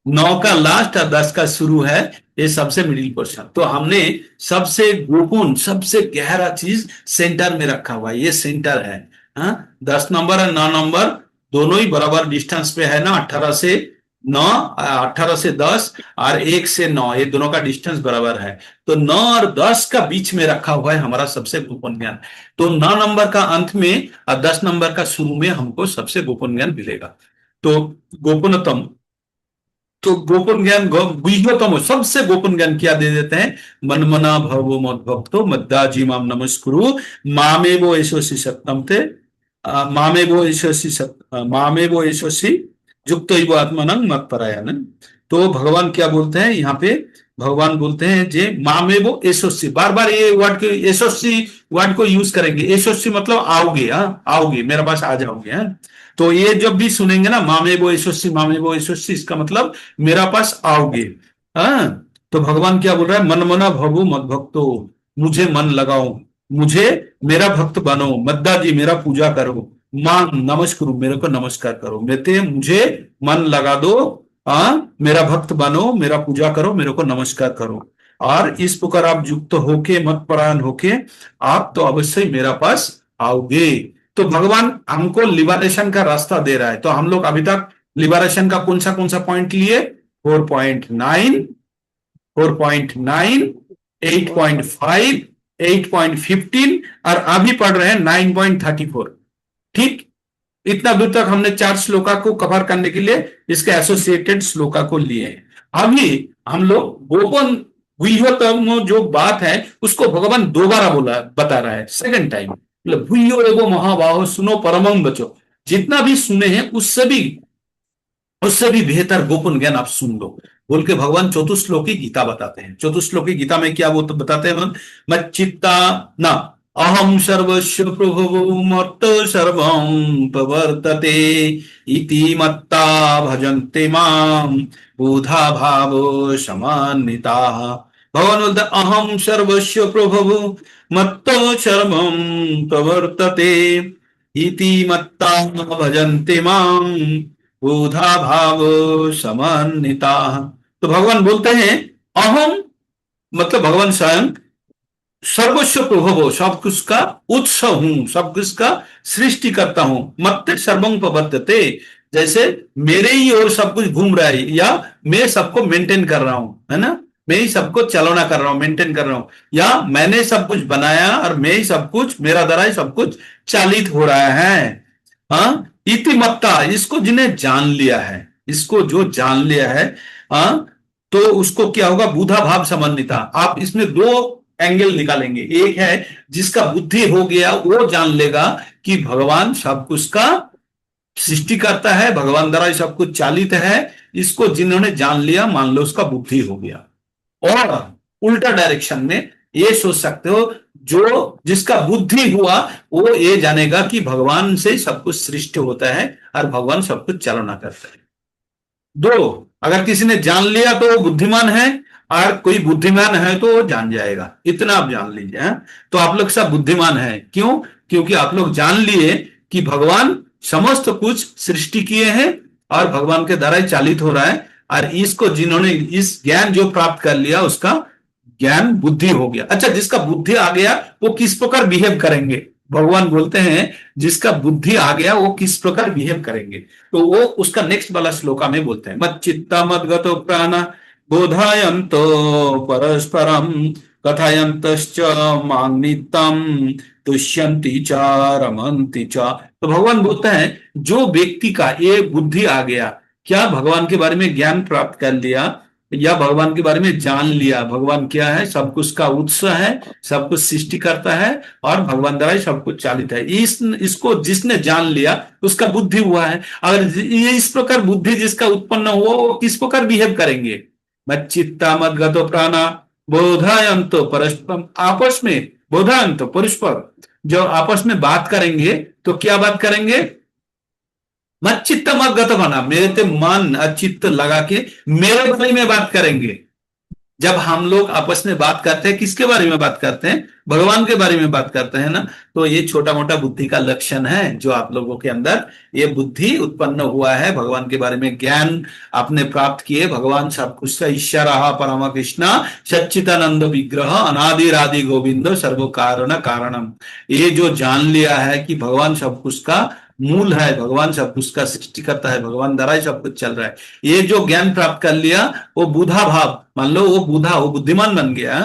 9 का लास्ट और 10 का शुरू है, ये सबसे मिडिल पोर्शन। तो हमने सबसे गोपन सबसे गहरा चीज सेंटर में रखा हुआ है, ये सेंटर है। हाँ 10 नंबर और 9 नंबर दोनों ही बराबर डिस्टेंस पे है ना। 18 से 9, 18 से 10 और 1 से 9, ये दोनों का डिस्टेंस बराबर है। तो 9 और 10 का बीच में रखा हुआ है हमारा सबसे गोपन ज्ञान। तो 9 नंबर का अंत में और 10 नंबर का शुरू में हमको सबसे गोपन ज्ञान मिलेगा। तो गोपनतम, तो गोपन ज्ञान गुह्यतम सबसे गोपन ज्ञान क्या दे देते हैं, मनमना भवो मद्भक्तो मद्दाजी माम नमस्कुरु मामेवो एषोसि सत्यम थे मामेवो एषोसि युक्त आत्मनं मत्परायणं। तो भगवान क्या बोलते हैं यहाँ पे, भगवान बोलते हैं जे मामेवो एषोसि, बार बार ये वर्ड को एषोसि वर्ड को यूज करेंगे। एषोसि मतलब आओगे, आओगे मेरे पास आ जाओगे। तो ये जब भी सुनेंगे ना मामेवो एषोसि, इसका मतलब मेरा पास आओगे। तो भगवान क्या बोल रहा है, मनमना भवो मद्भक्तो, मुझे मन लगाओ, मुझे मेरा भक्त बनो, मद्दा जी मेरा पूजा करो, मां नमस्कुरु मेरे को नमस्कार करो, मुझे मन लगा दो, मेरा भक्त बनो, मेरा पूजा करो, मेरे को नमस्कार करो। और इस प्रकार आप युक्त होके मत परायण होके आप तो अवश्य मेरा पास आओगे। तो भगवान हमको लिबरेशन का रास्ता दे रहा है। तो हम लोग अभी तक लिबरेशन का कौन सा पॉइंट लिए, 4.9, 4.9, 8.5, 8.15 और अभी पढ़ रहे हैं 9.34। ठीक, इतना दूर तक हमने 4 श्लोका को कवर करने के लिए इसके एसोसिएटेड श्लोका को लिए। अभी हम लोग गोपन गुह्यतम जो बात है उसको भगवान दोबारा बता रहा है, सेकंड टाइम। मतलब भूयो एवो महाबाहो सुनो परमं बचो, जितना भी सुने हैं उससे भी बेहतर गोपन ज्ञान आप सुन लो बोल के भगवान चतुश्लोकी गीता बताते हैं। चतुश्लोकी गीता में क्या वो तो बताते हैं, मच्चित्ता न अहम सर्वस्व प्रभुः मत्त सर्वं प्रवर्तते इति मत्ता भजन्ते मां बुधा भाव समान्विताः। भगवान बोलते अहम सर्वस्व प्रभुः मत्त सर्वं प्रवर्तते इति मत्ता भजन्ते मां बुधा भाव समान्विताः। तो भगवान बोलते हैं अहम मतलब भगवान स्वयं सर्वस्व प्रभव, सब कुछ का उत्स हूं, सब कुछ का सृष्टि करता हूं। मत सर्वं प्रवर्तते, जैसे मेरे ही ओर सब कुछ घूम रहा है, या मैं सबको मेंटेन कर रहा हूं, है ना, मैं ही सबको चलौना कर रहा हूं, मेंटेन कर रहा हूं, या मैंने सब कुछ बनाया और मैं ही सब कुछ, मेरा द्वारा ही सब कुछ चालित हो रहा है। इति मत्ता, इसको जिन्हें जान लिया है, इसको जो जान लिया है, तो उसको क्या होगा, बुधा भाव समन्विता। आप इसमें 2 एंगल निकालेंगे। एक है जिसका बुद्धि हो गया, वो जान लेगा कि भगवान सब कुछ का सृष्टि करता है, भगवान द्वारा सब कुछ चालित है। इसको जिन्होंने जान लिया मान लो उसका बुद्धि हो गया। और उल्टा डायरेक्शन में ये सोच सकते हो। जो जिसका बुद्धि हुआ वो ये जानेगा कि भगवान से सब कुछ सृष्टि होता है और भगवान सब कुछ चालना करता है। दो, अगर किसी ने जान लिया तो वो बुद्धिमान है, और कोई बुद्धिमान है तो वो जान जाएगा। इतना आप जान लीजिए। तो आप लोग सब बुद्धिमान हैं। क्यों? क्योंकि आप लोग जान लिए कि भगवान समस्त कुछ सृष्टि किए हैं और भगवान के द्वारा ही चालित हो रहा है। और इसको जिन्होंने इस ज्ञान जो प्राप्त कर लिया उसका ज्ञान बुद्धि हो गया। अच्छा, जिसका बुद्धि आ गया वो किस प्रकार बिहेव करेंगे? भगवान बोलते हैं जिसका बुद्धि आ गया वो किस प्रकार बिहेव करेंगे, तो वो उसका नेक्स्ट वाला श्लोका में बोलते हैं, मत चित्ता मत गतो प्राण बोधायन्तो परस्परम कथायन्तश्च मां नित्यं तुष्यन्ति च रमन्ति च। तो भगवान बोलते हैं जो व्यक्ति का ये बुद्धि आ गया, क्या भगवान के बारे में ज्ञान प्राप्त कर लिया या भगवान के बारे में जान लिया, भगवान क्या है, सब कुछ का उत्स है, सब कुछ सृष्टि करता है और भगवान द्वारा ही सब कुछ चालित है, इसको जिसने जान लिया उसका बुद्धि हुआ है। अगर ये इस प्रकार बुद्धि जिसका उत्पन्न हुआ वो किस प्रकार बिहेव करेंगे? मत चित्ता मत गतो प्राणा बोधायन्तो परस्पर, आपस में बोधायन्तो परस्पर, जो आपस में बात करेंगे तो क्या बात करेंगे? मत चित्त मत गत बना, मेरे ते मन चित्त लगा के मेरे बारे में बात करेंगे। जब हम लोग आपस में बात करते हैं किसके बारे में बात करते हैं? भगवान के बारे में बात करते हैं ना। तो ये छोटा मोटा बुद्धि का लक्षण है जो आप लोगों के अंदर ये बुद्धि उत्पन्न हुआ है, भगवान के बारे में ज्ञान आपने प्राप्त किए। भगवान सब कुछ का ईश्वर परम कृष्ण सच्चिदानंद विग्रह अनादिरादि गोविंद सर्व कारण कारणम, ये जो जान लिया है कि भगवान सब कुछ का मूल है, भगवान सब कुछ का सृष्टि करता है, भगवान द्वारा ही सब कुछ चल रहा है, ये जो ज्ञान प्राप्त कर लिया वो बुधा भाव, मान लो वो बुधा, वो बुद्धिमान बन गया,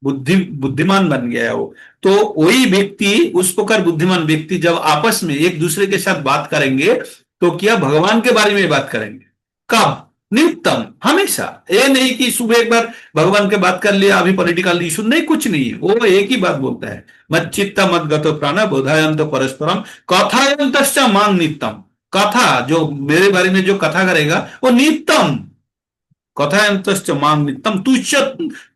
बुद्धिमान बन गया वो। तो वही व्यक्ति, उस प्रकार बुद्धिमान व्यक्ति जब आपस में एक दूसरे के साथ बात करेंगे तो क्या भगवान के बारे में बात करेंगे? कब? नित्यम, हमेशा। ये नहीं कि सुबह एक बार भगवान के बात कर लिया, अभी पॉलिटिकल इशू नहीं, कुछ नहीं, वो एक ही बात बोलता है, मत चित्ता मत गतो प्राण बोधायन्तो परस्परम कथायन्तश्च मां नित्यम। कथा, जो मेरे बारे में जो कथा करेगा वो नित्यम, कथायन्तश्च मां नित्यम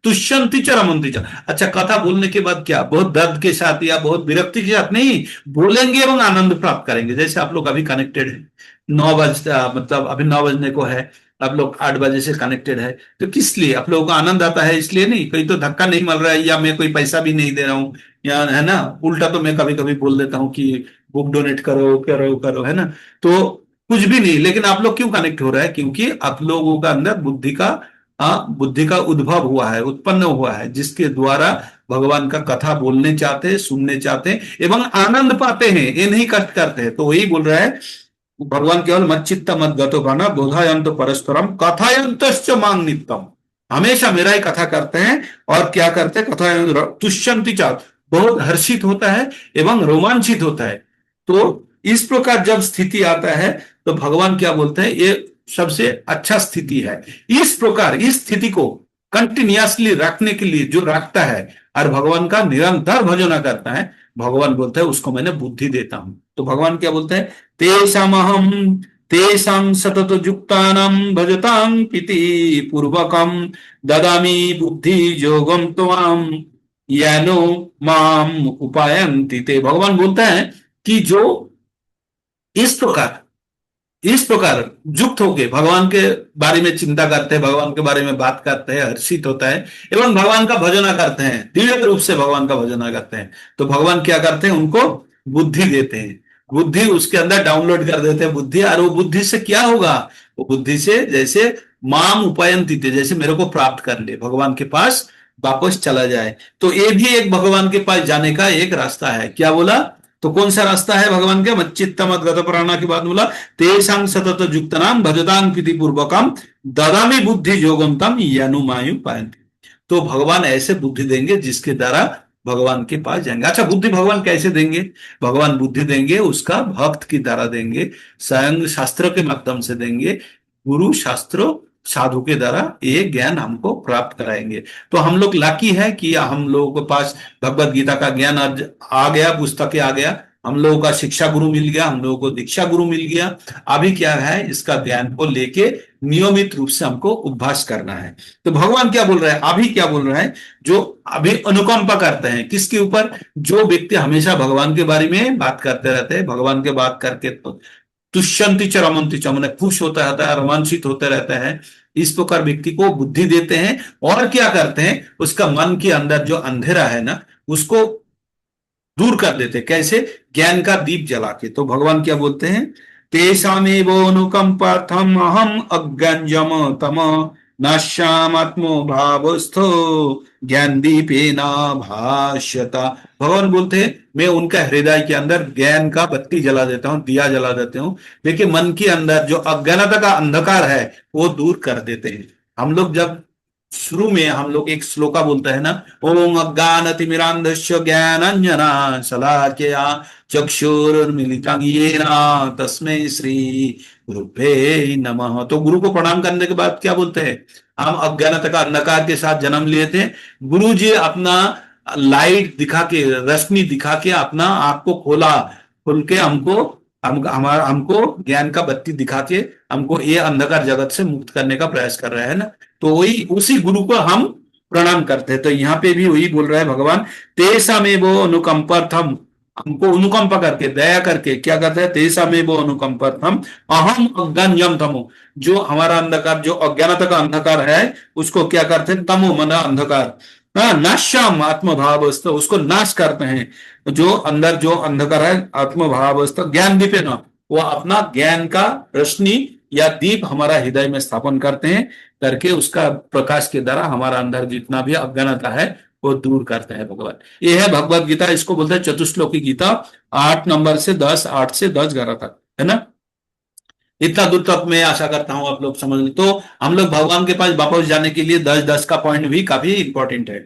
तुष्यन्ति च रमन्ति च। अच्छा, कथा बोलने के बाद क्या बहुत दर्द के साथ या बहुत विरक्ति के साथ नहीं, बोलेंगे एवं आनंद प्राप्त करेंगे। जैसे आप लोग अभी कनेक्टेड है, 9 बजे, मतलब अभी 9 बजने को है, आप लोग 8 बजे से कनेक्टेड है, तो किस लिए? आप लोगों को आनंद आता है इसलिए नहीं, कहीं तो धक्का नहीं मिल रहा है या मैं कोई पैसा भी नहीं दे रहा हूं, या है ना, उल्टा तो मैं कभी कभी बोल देता हूं कि बुक डोनेट करो करो करो, है ना, तो कुछ भी नहीं। लेकिन आप लोग क्यों कनेक्ट हो रहा है? क्योंकि आप लोगों का अंदर बुद्धि का उद्भव हुआ है, उत्पन्न हुआ है, जिसके द्वारा भगवान का कथा बोलने चाहते हैं, सुनने चाहते हैं एवं आनंद पाते हैं, ये नहीं कष्ट करते हैं। तो वही बोल रहा है भगवान, केवल मत चित्त मत गतो प्राण बोधायन्तो परस्परम कथायन्तश्च मां नित्यम, हमेशा मेरा ही कथा करते हैं। और क्या करते हैं? कथायन्त तुष्यन्ति च, बहुत हर्षित होता है एवं रोमांचित होता है। तो इस प्रकार जब स्थिति आता है तो भगवान क्या बोलते हैं? ये सबसे अच्छा स्थिति है। इस प्रकार इस स्थिति को कंटिन्यूअसली रखने के लिए जो रखता है और भगवान का निरंतर भजना करता है, भगवान बोलते हैं उसको मैंने बुद्धि देता हूं। तो भगवान क्या बोलते हैं? तेषामहं तेषां सतत युक्तानां भजतां पिति पूर्वकं ददामि बुद्धि योगम त्वाम येनो माम उपायन्ति ते। भगवान बोलता है कि जो इस प्रकार युक्त होके भगवान के बारे में चिंता करते हैं, भगवान के बारे में बात करते हैं, हर्षित होता है एवं भगवान का भजना करते हैं, दृढ़ रूप से भगवान का भजना करते हैं, तो भगवान क्या करते हैं? उनको बुद्धि देते हैं, बुद्धि उसके अंदर डाउनलोड कर देते हैं बुद्धि। और वो बुद्धि से क्या होगा? वो बुद्धि से जैसे माम उपायन्ति, जैसे मेरे को प्राप्त कर ले, भगवान के पास वापस चला जाए। तो ये भी एक भगवान के पास जाने का एक रास्ता है। क्या बोला? तो कौन सा रास्ता है भगवान के? मत चित्त मत गत प्राण के बाद बोला तेषां सतत युक्तानां भजतां प्रीति पूर्वकम ददामि बुद्धि योगम तम यनुमायु पायन्ति। तो भगवान ऐसे बुद्धि देंगे जिसके द्वारा भगवान के पास जाएंगे। अच्छा, बुद्धि भगवान कैसे देंगे? भगवान बुद्धि देंगे उसका भक्त की द्वारा देंगे, स्वयं शास्त्र के माध्यम से देंगे, गुरु शास्त्रों साधु के द्वारा ये ज्ञान हमको प्राप्त कराएंगे। तो हम लोग लाकी है कि हम लोगों के पास भगवत गीता का ज्ञान आज आ गया, पुस्तकें आ गया, हम लोगों का शिक्षा गुरु मिल गया, हम लोगों को दीक्षा गुरु मिल गया। अभी क्या है, इसका ज्ञान को लेके नियमित रूप से हमको उपवास करना है। तो भगवान क्या बोल रहे हैं, अभी क्या बोल रहे हैं, जो अभी अनुकंपा करते हैं किसके ऊपर, जो व्यक्ति हमेशा भगवान के बारे में बात करते रहते हैं, भगवान के बात करके तो तुष्यंति च रमंति च, मैंने खुश होता रहता है, रोमांचित होते रहते हैं, इस प्रकार व्यक्ति को बुद्धि देते हैं। और क्या करते हैं, उसका मन के अंदर जो अंधेरा है ना, उसको दूर कर देते हैं। कैसे, ज्ञान का दीप जला के। तो भगवान क्या बोलते हैं, तेषामेवोनुकंपार्थम अहम अज्ञानजम तम नाश्यामात्मो भावस्थो ज्ञान दीपेना भाष्यता। भगवान बोलते हैं, मैं उनका हृदय के अंदर ज्ञान का बत्ती जला देता हूं, दिया जला देते हूं, लेकिन मन के अंदर जो अज्ञानता का अंधकार है वो दूर कर देते हैं। हम लोग जब शुरू में हम लोग एक श्लोका बोलते हैं ना, ओम अज्ञानतिमिरान्धस्य ज्ञानांजना शलाकया चक्षुरुन्मीलितं येन तस्मै श्री गुरुभ्ये नमः। तो गुरु को प्रणाम करने के बाद क्या बोलते हैं, हम अज्ञानता का अंधकार के साथ जन्म लिए थे, गुरु जी अपना लाइट दिखा के, रोशनी दिखा के अपना आपको खोला, खुल के हमको ज्ञान का बत्ती दिखा के हमको ये अंधकार जगत से मुक्त करने का प्रयास कर रहे हैं ना। तो वही उसी गुरु को हम प्रणाम करते हैं। तो यहाँ पे भी वही बोल रहा है भगवान, तेसा में वो अनुकंपार्थम, हमको अनुकंपा करके, दया करके क्या करते हैं, तेसा में वो अनुकंपार्थम अहम अज्ञानजम तमो, जो हमारा अंधकार, जो अज्ञानता का अंधकार है उसको क्या करते हैं, तमो मना अंधकार, नाश्याम आत्मभावस्थ, उसको नाश करते हैं। जो अंदर जो अंधकार है आत्मभावस्थ ज्ञान दीपे न, वो अपना ज्ञान का रोशनी या दीप हमारा हृदय में स्थापन करते हैं, करके उसका प्रकाश के द्वारा हमारा अंदर जितना भी अज्ञानता है वो दूर करते हैं भगवान। ये है भगवत गीता, इसको बोलते हैं चतुश्लोकी गीता, 8 नंबर से 10, 8 से 10 11 तक, है ना। इतना दूर तक मैं आशा करता हूं आप लोग समझ लें। तो हम लोग भगवान के पास वापस जाने के लिए 10-10 का पॉइंट भी काफी इंपॉर्टेंट है।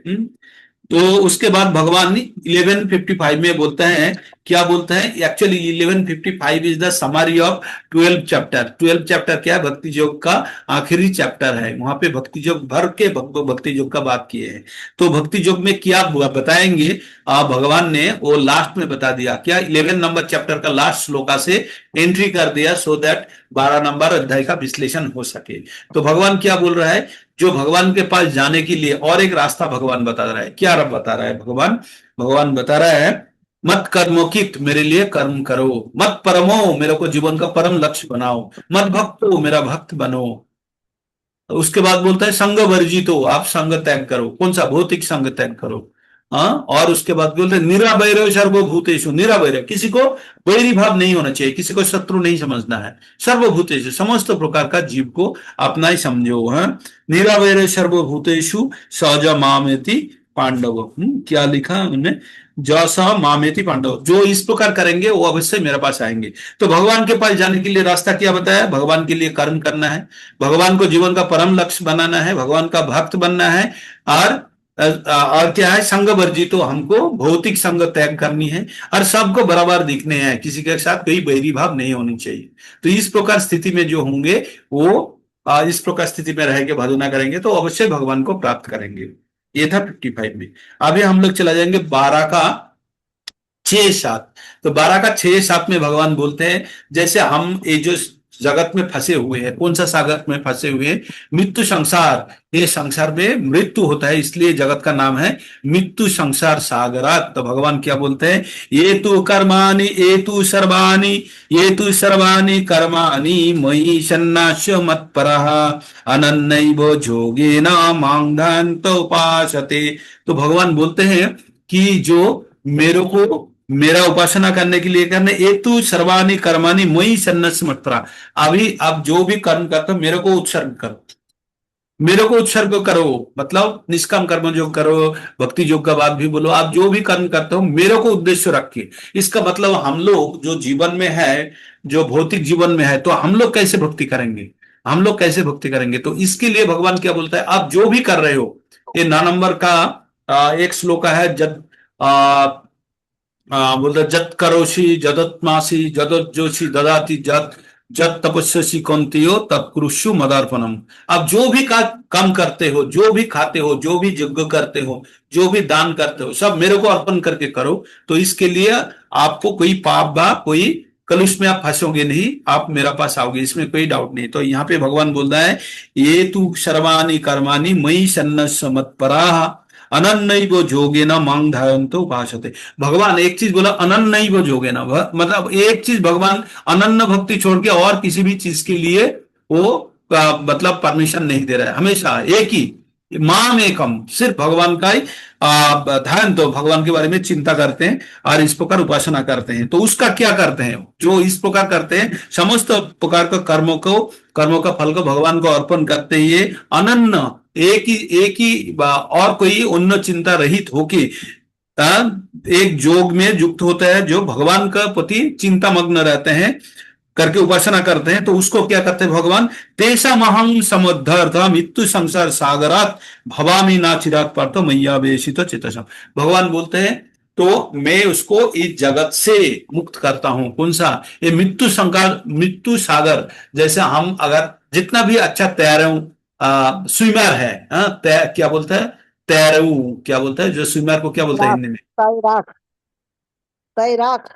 तो उसके बाद भगवान 1155 में बोलते हैं, क्या बोलते हैं, actually 1155 is the summary of 12 chapter. 12 chapter क्या है, भक्ति योग का आखिरी चैप्टर है। वहां पे भक्ति योग भर के भक्ति योग का बात किए हैं। तो भक्ति योग में क्या बताएंगे, भगवान ने वो लास्ट में बता दिया, क्या 11 नंबर चैप्टर का लास्ट श्लोका से एंट्री कर दिया, सो दैट 12 नंबर अध्याय का विश्लेषण हो सके। तो भगवान क्या बोल रहा है, जो भगवान के पास जाने के लिए और एक रास्ता भगवान बता रहा है। क्या रब बता रहा है भगवान बता रहा है, मत कर्मोकित, मेरे लिए कर्म करो, मत परमो, मेरे को जीवन का परम लक्ष्य बनाओ, मत भक्तो, मेरा भक्त बनो। उसके बाद बोलता है संग वर्जितो, आप संग त्याग करो, कौन सा, भौतिक संग त्याग करो। और उसके बाद बोलते हैं निरावैर सर्वभूतेषु, निरावैर, किसी को वैरी भाव नहीं होना चाहिए, किसी को शत्रु नहीं समझना है। सर्वभूतेषु, समस्त प्रकार का जीव को अपना ही समझो। निरावैर सर्वभूतेषु सहज मामेति पांडव। क्या लिखा उन्होंने, जैसा मामेति पांडव, जो इस प्रकार करेंगे वो अवश्य मेरे पास आएंगे। तो भगवान के पास जाने के लिए रास्ता क्या बताया, भगवान के लिए कर्म करना है, भगवान को जीवन का परम लक्ष्य बनाना है, भगवान का भक्त बनना है, और क्या है, संग वर्जित, तो हमको भौतिक संग त्याग करनी है, और सबको बराबर दिखने हैं, किसी के साथ कोई बैरी भाव नहीं होनी चाहिए। तो इस प्रकार स्थिति में जो होंगे वो इस प्रकार स्थिति में रह के भजना करेंगे तो अवश्य भगवान को प्राप्त करेंगे। ये था 55 में। अभी हम लोग चला जाएंगे 12 का 6-7। तो 12 का 6-7 में भगवान बोलते हैं, जैसे हम ये जो जगत में फंसे हुए हैं, कौन सा सागर में फंसे हुए हैं, मृत्यु संसार, ये संसार में मृत्यु होता है, इसलिए जगत का नाम है मृत्यु संसार सागरात। तो भगवान क्या बोलते हैं, ये तु कर्माणि ये तु सर्वाणि कर्माणि मयि सन्नास्य मत्परः अनन्यैव योगेन मां ध्यायन्तोपासते। तो भगवान बोलते हैं कि जो मेरा उपासना करने के लिए करने, ये तू सर्वाणी कर्माणी मयि सन्न्यास्य मत्परः, अभी आप जो भी कर्म करते हो मेरे को उत्सर्ग करो, मेरे को उत्सर्ग करो, मतलब निष्काम कर्म जो करो, भक्ति योग का बात भी बोलो, आप जो भी कर्म करते हो मेरे को उद्देश्य रख के। इसका मतलब हम लोग जो जीवन में है, जो भौतिक जीवन में है, तो हम लोग कैसे भक्ति करेंगे, तो इसके लिए भगवान क्या बोलता है, आप जो भी कर रहे हो, ये 9 नंबर का एक श्लोक है, बोलते जत करोषि जदत्मासी जदोज्योषि ददाति जत जब तपस्वी कौंतेयो तत्कुरुषु मदार्पणम। अब जो भी काम करते हो, जो भी खाते हो, जो भी यज्ञ करते हो, जो भी दान करते हो, सब मेरे को अर्पण करके करो। तो इसके लिए आपको कोई पाप बा कोई कलुष में आप फंसोगे नहीं, आप मेरा पास आओगे, इसमें कोई डाउट नहीं। तो यहाँ पे भगवान बोल रहा है ये तू सर्वाणि कर्माणि मयि सन्न्यस्य मत्पराः अनन्यैव जोगेन मां ध्यायन्तो उपासते। भगवान एक चीज बोला, अनन्यैव जोगेन, मतलब एक चीज भगवान अनन्य भक्ति छोड़ के और किसी भी चीज के लिए वो मतलब परमिशन नहीं दे रहा है। हमेशा एक ही माम एकम, सिर्फ भगवान का ही ध्यान, तो भगवान के बारे में चिंता करते हैं और इस प्रकार उपासना करते हैं। तो उसका क्या करते हैं, जो इस प्रकार करते हैं, समस्त प्रकार का कर्मों का फल को भगवान को अर्पण करते ही अनन्य एक ही और कोई उन्न चिंता रहित होके एक जोग में युक्त होता है, जो भगवान का प्रति चिंता मग्न रहते हैं, करके उपासना करते हैं। तो उसको क्या करते हैं भगवान, तेषाम अहं समुद्धर्थ मृत्यु संसार सागरात भवामि ना चिरात पार्थो मय्यावेशितो चेतसः। भगवान बोलते हैं तो मैं उसको इस जगत से मुक्त करता हूं। कौन सा, ये मृत्यु सागर। जैसे हम अगर जितना भी अच्छा स्विमर है, क्या बोलता है, क्या बोलता है, जो स्विमर को क्या बोलता है हिंदी में, तैराक तैराक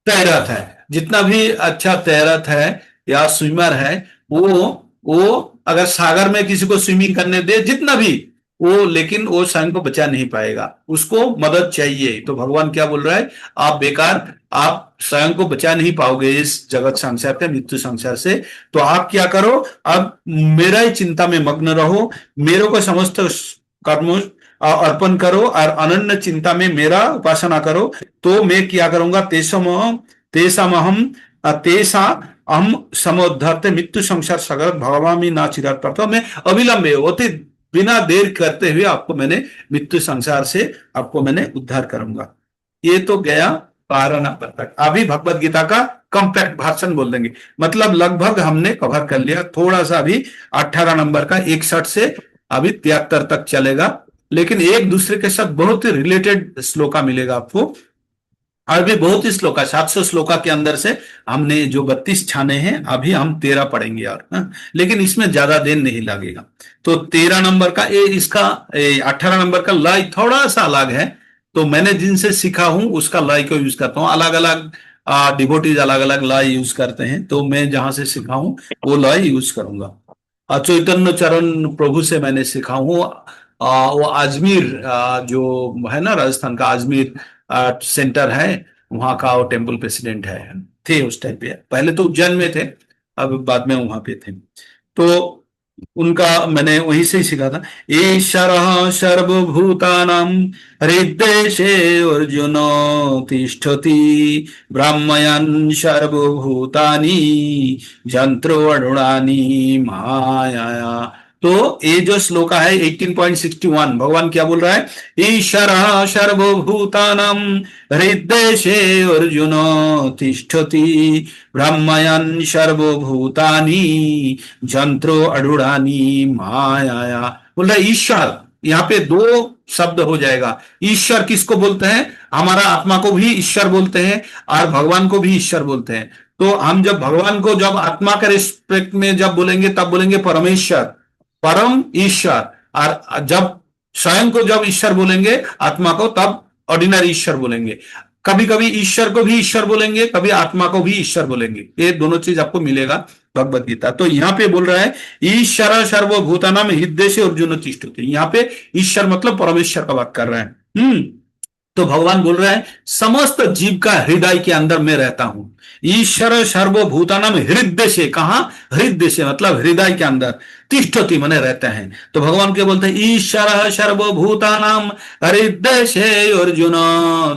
तैरत है, जितना भी अच्छा तैरत है या स्विमर है, वो अगर सागर में किसी को स्विमिंग करने दे जितना भी वो, लेकिन वो स्वयं को बचा नहीं पाएगा, उसको मदद चाहिए। तो भगवान क्या बोल रहा है, आप बेकार, आप स्वयं को बचा नहीं पाओगे इस जगत संसार के मृत्यु संसार से। तो आप क्या करो, अब मेरा ही चिंता में मग्न रहो, मेरे को समस्त कर्म अर्पण करो और अनन्य चिंता में मेरा उपासना करो। तो मैं क्या करूंगा, हम समुद्धर्ते मृत्यु संसार सागर भवामि ना चिरात पार्थो। मैं अविलंब होते बिना देर करते हुए आपको मैंने मृत्यु संसार से आपको मैंने उद्धार करूंगा। ये तो गया 12 नंबर तक। अभी भगवत गीता का कॉम्पैक्ट भाषण बोल देंगे, मतलब लगभग हमने कवर कर लिया। थोड़ा सा अभी 18 नंबर का 61 से अभी 73 तक चलेगा, लेकिन एक दूसरे के साथ बहुत ही रिलेटेड श्लोका मिलेगा आपको। और भी बहुत ही श्लोका, 700 श्लोका के अंदर से हमने जो 32 छाने हैं, अभी हम 13 पढ़ेंगे और लेकिन इसमें ज्यादा देर नहीं लगेगा। तो 13 नंबर का इसका 18 नंबर का लय थोड़ा सा अलग है। तो मैंने जिनसे सीखा हूं उसका लय को यूज करता हूं, अलग अलग डिवोटीज अलग अलग लय यूज करते हैं, तो मैं जहां से सीखा हूं वो लय यूज करूंगा। चैतन्य चरण प्रभु से मैंने सीखा हूं, वो अजमेर जो है ना, राजस्थान का अजमेर सेंटर है, वहां का वो टेम्पल प्रेसिडेंट थे उस टाइम पे। पहले तो उज्जैन में थे, अब बाद में वहां पे थे। तो उनका मैंने वहीं से ही सीखा था। ईश्वरः सर्वभूतानां हृद्देशे अर्जुन तिष्ठति ब्रह्मयन् सर्वभूतानि यंत्रो अरुणानि माया। तो ये जो श्लोका है 18.61, भगवान क्या बोल रहा है, ईश्वरः सर्वभूतानां हृद्देशे अर्जुन तिष्ठति ब्रह्मयन् सर्वभूतानि यंत्रो अरुणानि माया। बोल रहा है ईश्वर, यहाँ पे 2 शब्द हो जाएगा। ईश्वर किसको बोलते हैं, हमारा आत्मा को भी ईश्वर बोलते हैं और भगवान को भी ईश्वर बोलते हैं। तो हम जब भगवान को जब आत्मा के रिस्पेक्ट में जब बोलेंगे तब बोलेंगे परमेश्वर, परम ईश्वर, और जब स्वयं को जब ईश्वर बोलेंगे आत्मा को, तब ऑर्डिनरी ईश्वर बोलेंगे। कभी कभी ईश्वर को भी ईश्वर बोलेंगे, कभी आत्मा को भी ईश्वर बोलेंगे। ये दोनों चीज आपको मिलेगा भगवत गीता। तो यहाँ पे बोल रहा है ईश्वर सर्वभूतानां हृद्देशे अर्जुन तिष्ठति। यहाँ पे ईश्वर मतलब परमेश्वर का बात कर रहा है। तो भगवान बोल रहा है समस्त जीव का हृदय के अंदर मैं रहता हूं। ईश्वर सर्वभूतानां हृद्देशे, कहां, हृद्देशे मतलब हृदय के अंदर, तिष्ठति माने रहते हैं। तो भगवान क्या बोलते हैं, ईश्वर सर्वभूतानां हृद्देशे अर्जुन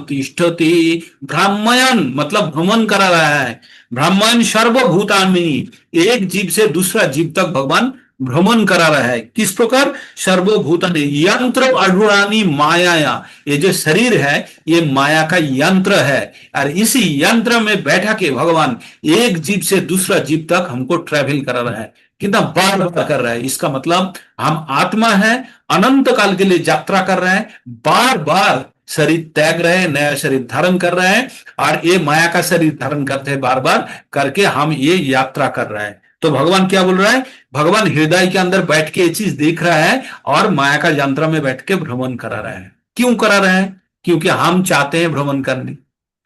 तिष्ठति भ्रामयन् मतलब भ्रमण करा रहा है, भ्रामयन् सर्वभूतानि, एक जीव से दूसरा जीव तक भगवान भ्रमण करा रहा है। किस प्रकार, सर्वभूतानि यंत्र अरुणानि माया। ये जो शरीर है ये माया का यंत्र है, और इसी यंत्र में बैठा के भगवान एक जीव से दूसरा जीव तक हमको ट्रैवल करा रहा है। कितना बार बार कर रहा है, इसका मतलब हम आत्मा है, अनंत काल के लिए यात्रा कर रहे हैं, बार बार शरीर त्याग रहे हैं, नया शरीर धारण कर रहे हैं, और ये माया का शरीर धारण करते हैं बार बार करके हम ये यात्रा कर रहे हैं। तो भगवान क्या बोल रहा है, भगवान हृदय के अंदर बैठ के ये चीज देख रहा है और माया का यंत्र में बैठ के भ्रमण करा रहा है। क्यों करा रहा है, क्योंकि हम चाहते हैं भ्रमण करने।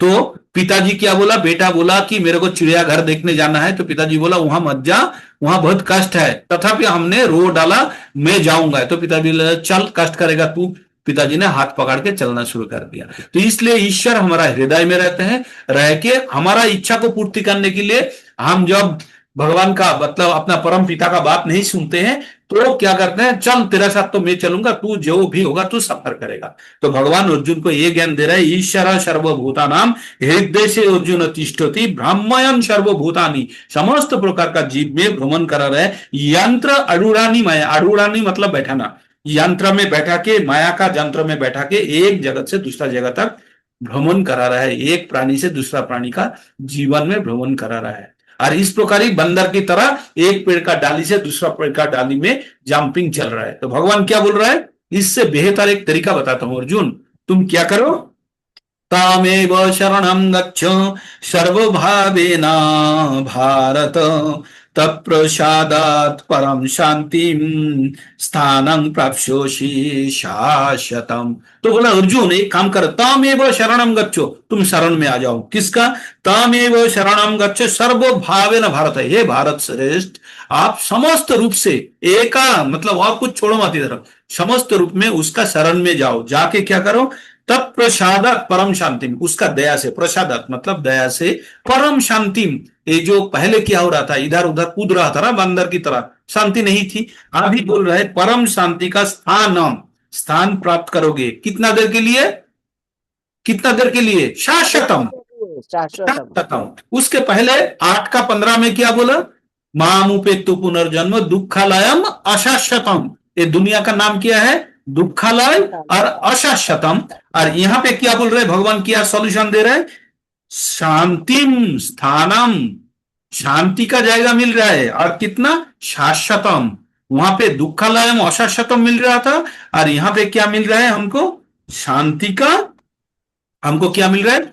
तो पिताजी क्या बोला, बेटा बोला कि मेरे को चिड़ियाघर देखने जाना है, तो पिताजी बोला वहां मत जा, वहां बहुत कष्ट है। तथापि हमने रो डाला मैं जाऊंगा, तो पिताजी बोला चल कष्ट करेगा तू। पिताजी ने हाथ पकड़ के चलना शुरू कर दिया। तो इसलिए ईश्वर हमारा हृदय में रहते हैं, रह के हमारा इच्छा को पूर्ति करने के लिए हम जब भगवान का मतलब अपना परम पिता का बात नहीं सुनते हैं तो क्या करते हैं, चल तेरे साथ तो मैं चलूंगा, तू जो भी होगा तू सफर करेगा। तो भगवान अर्जुन को ये ज्ञान दे रहा है, ईश्वर सर्वभूतानाम हृदय से अर्जुन तिष्ठति ब्रह्मयन सर्वभूतानि, समस्त प्रकार का जीव में भ्रमण करा रहे। यंत्र अरूढ़ानी माया, अरूढ़ानी मतलब बैठाना, यंत्र में बैठा के, माया का यंत्र में बैठा के एक जगत से दूसरा जगह तक भ्रमण करा रहा है, एक प्राणी से दूसरा प्राणी का जीवन में भ्रमण करा रहा है। और इस प्रकार ही बंदर की तरह एक पेड़ का डाली से दूसरा पेड़ का डाली में जंपिंग चल रहा है। तो भगवान क्या बोल रहा है, इससे बेहतर एक तरीका बताता हूं अर्जुन, तुम क्या करो, तामेव शरणं गच्छ सर्वभावेन भारत तत्प्रसादात् परम शांतिम स्थानं प्राप्स्योसि शाश्वतम्। तो बोला अर्जुन एक काम कर, तामेव शरणं गच्छो, तुम शरण में आ जाओ। किसका, तामेव शरणं गच्छो सर्वभावेन भारत, हे भारत श्रेष्ठ आप समस्त रूप से एका मतलब आप कुछ छोड़ो मत इधर, समस्त रूप में उसका शरण में जाओ। जाके क्या करो, तत्प्रसादात् परम शांतिम, उसका दया से, प्रसादात् मतलब दया से, परम शांतिम, ये जो पहले क्या हो रहा था, इधर उधर कूद रहा था ना बंदर की तरह, शांति नहीं थी, अभी बोल रहे परम शांति का स्थान प्राप्त करोगे। कितना देर के लिए, कितना देर के लिए, शाश्वतम, शाश्वतम। उसके पहले 8 का 15 में क्या बोला, मामुपेत्तु पुनर्जन्म दुःखालयम अशाश्वतम, ये दुनिया का नाम क्या है, दुःखालय और अशाश्वतम। और यहां पे क्या बोल रहे भगवान, क्या सॉल्यूशन दे रहे, शांतिम स्थानम, शांति का जायगा मिल रहा है, और कितना, शाश्वतम। वहां पे दुःखालयम अशाश्वतम मिल रहा था, और यहां पे क्या मिल रहा है हमको, शांति का, हमको क्या मिल रहा है,